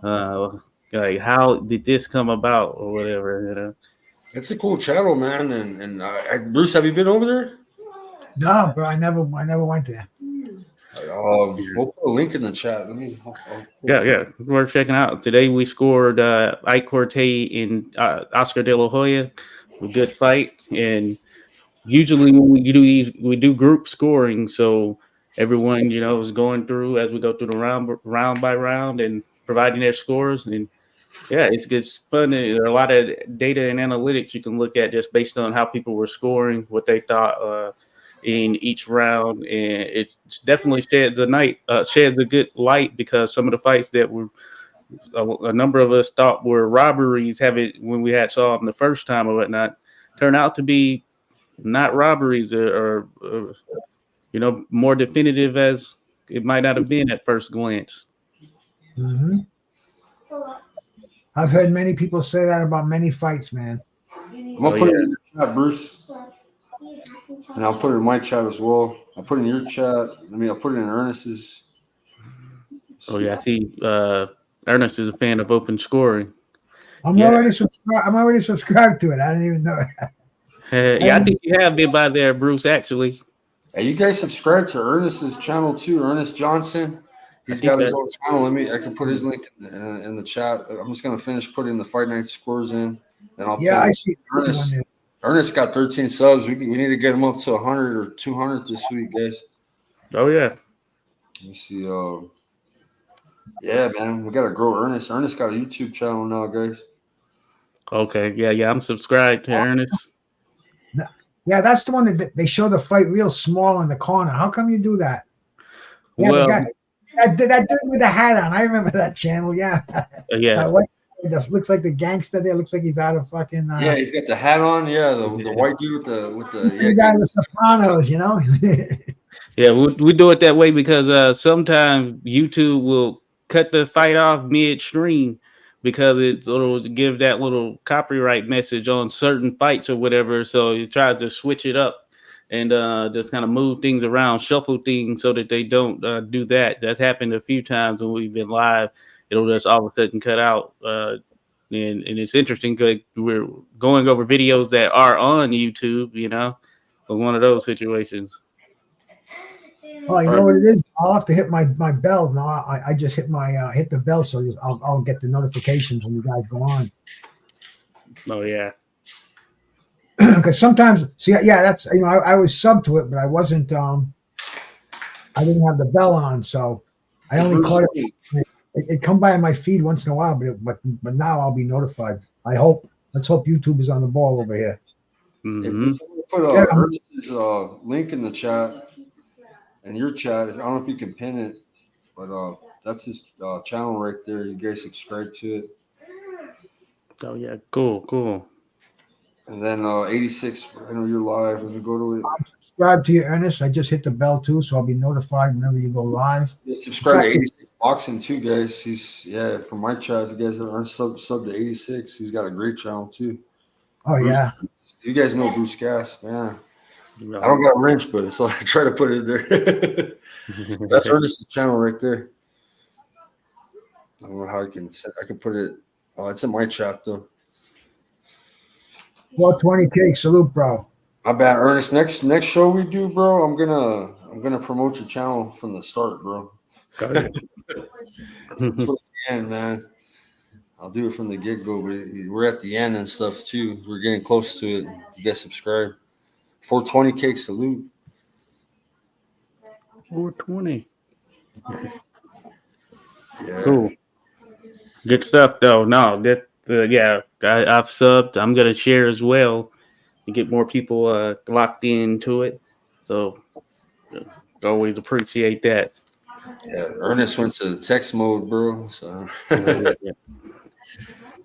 like how did this come about or whatever. It's a cool channel, man. And Bruce, have you been over there? No, bro, I never went there. We'll put a link in the chat. Yeah, worth checking out. Today we scored Ike Corte and Oscar De La Hoya, a good fight. And usually when we do these, we do group scoring, so everyone is going through as we go through the round by round and providing their scores. And yeah, it's fun. There are a lot of data and analytics you can look at just based on how people were scoring, what they thought in each round, and it definitely sheds a good light, because some of the fights that were a number of us thought were robberies, when we saw them the first time or whatnot, turned out to be not robberies or more definitive as it might not have been at first glance. Mm-hmm. I've heard many people say that about many fights, man. I'm gonna put it in your chat, Bruce. And I'll put it in my chat as well. I'll put it in your chat. I'll put it in Ernest's. Oh yeah, I see. Ernest is a fan of open scoring. I'm already subscribed to it. I didn't even know it. Yeah, I think you have been by there, Bruce. Actually, hey, you guys subscribe to Ernest's channel too, Ernest Johnson. He's got his own channel. I can put his link in the chat. I'm just gonna finish putting the Fight Night scores in, then I'll Yeah, put I see. Ernest. Ernest got 13 subs. We need to get him up to 100 or 200 this week, guys. Oh yeah. Let me see. Yeah, man, we gotta grow Ernest. Ernest got a YouTube channel now, guys. Okay. Yeah. I'm subscribed to Ernest. Yeah, that's the one that they show the fight real small in the corner. How come you do that? Yeah, Well, that dude with the hat on. I remember that channel. Yeah. yeah. That looks like the gangster there. Looks like he's out of fucking. Yeah, he's got the hat on. Yeah, the white dude with the He's out of the Sopranos, you know. Yeah, we do it that way because sometimes YouTube will cut the fight off midstream because it'll give that little copyright message on certain fights or whatever. So it tries to switch it up and just kind of move things around, shuffle things so that they don't do that. That's happened a few times when we've been live. It'll just all of a sudden cut out. And it's interesting because we're going over videos that are on YouTube, you know, one of those situations. Oh, you know what it is? I'll have to hit my bell. No, I just hit my hit the bell, so I'll get the notifications when you guys go on. Oh yeah. Because sometimes, see, yeah, that's I was sub to it, but I wasn't. I didn't have the bell on, so I only caught it. It come by my feed once in a while, but now I'll be notified. I hope. Let's hope YouTube is on the ball over here. Mm-hmm. Put Ernest's link in the chat, in your chat. I don't know if you can pin it, but that's his channel right there. You guys subscribe to it. Oh yeah, cool. And then 86. I know you're live. Let me go to it. Subscribe to you, Ernest. I just hit the bell too, so I'll be notified whenever you go live. Yeah, subscribe to 86 Boxing too, guys. He's from my chat. If you guys are sub to 86, he's got a great channel too. Oh yeah. You guys know Bruce Gass, man. I don't got a wrench, but so I try to put it there. That's Ernest's channel right there. I don't know how I can put it. Oh, it's in my chat though. 420K, salute, bro. My bad, Ernest. Next show we do, bro. I'm gonna promote your channel from the start, bro. Towards the end, man. I'll do it from the get go, but we're at the end and stuff too. We're getting close to it. You guys subscribe. 420K, salute. 420. Yeah. Cool. Good stuff, though. No, I've subbed. I'm gonna share as well to get more people locked into it. So always appreciate that. Yeah, Ernest went to text mode, bro. So. Yeah.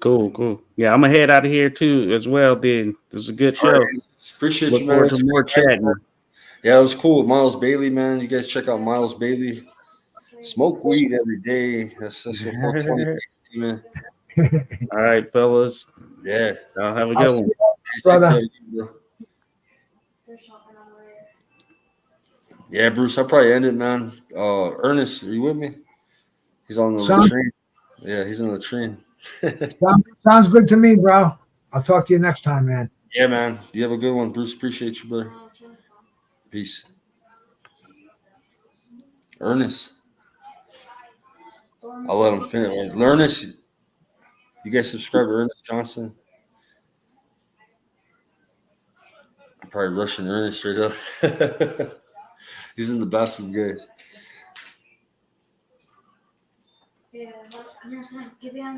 Cool. Yeah, I'm gonna head out of here too as well. Then this is a good show. Right. Appreciate Look you, man. forward to more chatting. Yeah, it was cool. Miles Bailey, man. You guys check out Miles Bailey. Smoke weed every day. That's what 420, man. All right, fellas. Yeah. Have a good one. Brother. Yeah, Bruce, I'll probably end it, man. Ernest, are you with me? He's on the train. Yeah, he's on the train. Sounds good to me, bro. I'll talk to you next time, man. Yeah, man. You have a good one, Bruce. Appreciate you, brother. Peace. Ernest. I'll let him finish. Ernest, you guys subscribe to Ernest Johnson? I'm probably rushing Ernest straight up. He's in the bathroom, guys.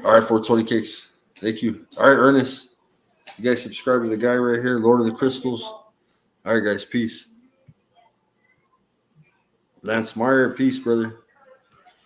All right, 420 cakes. Thank you. All right, Ernest. You guys subscribe to the guy right here, Lord of the Crystals. All right, guys. Peace. Lance Meyer, peace, brother.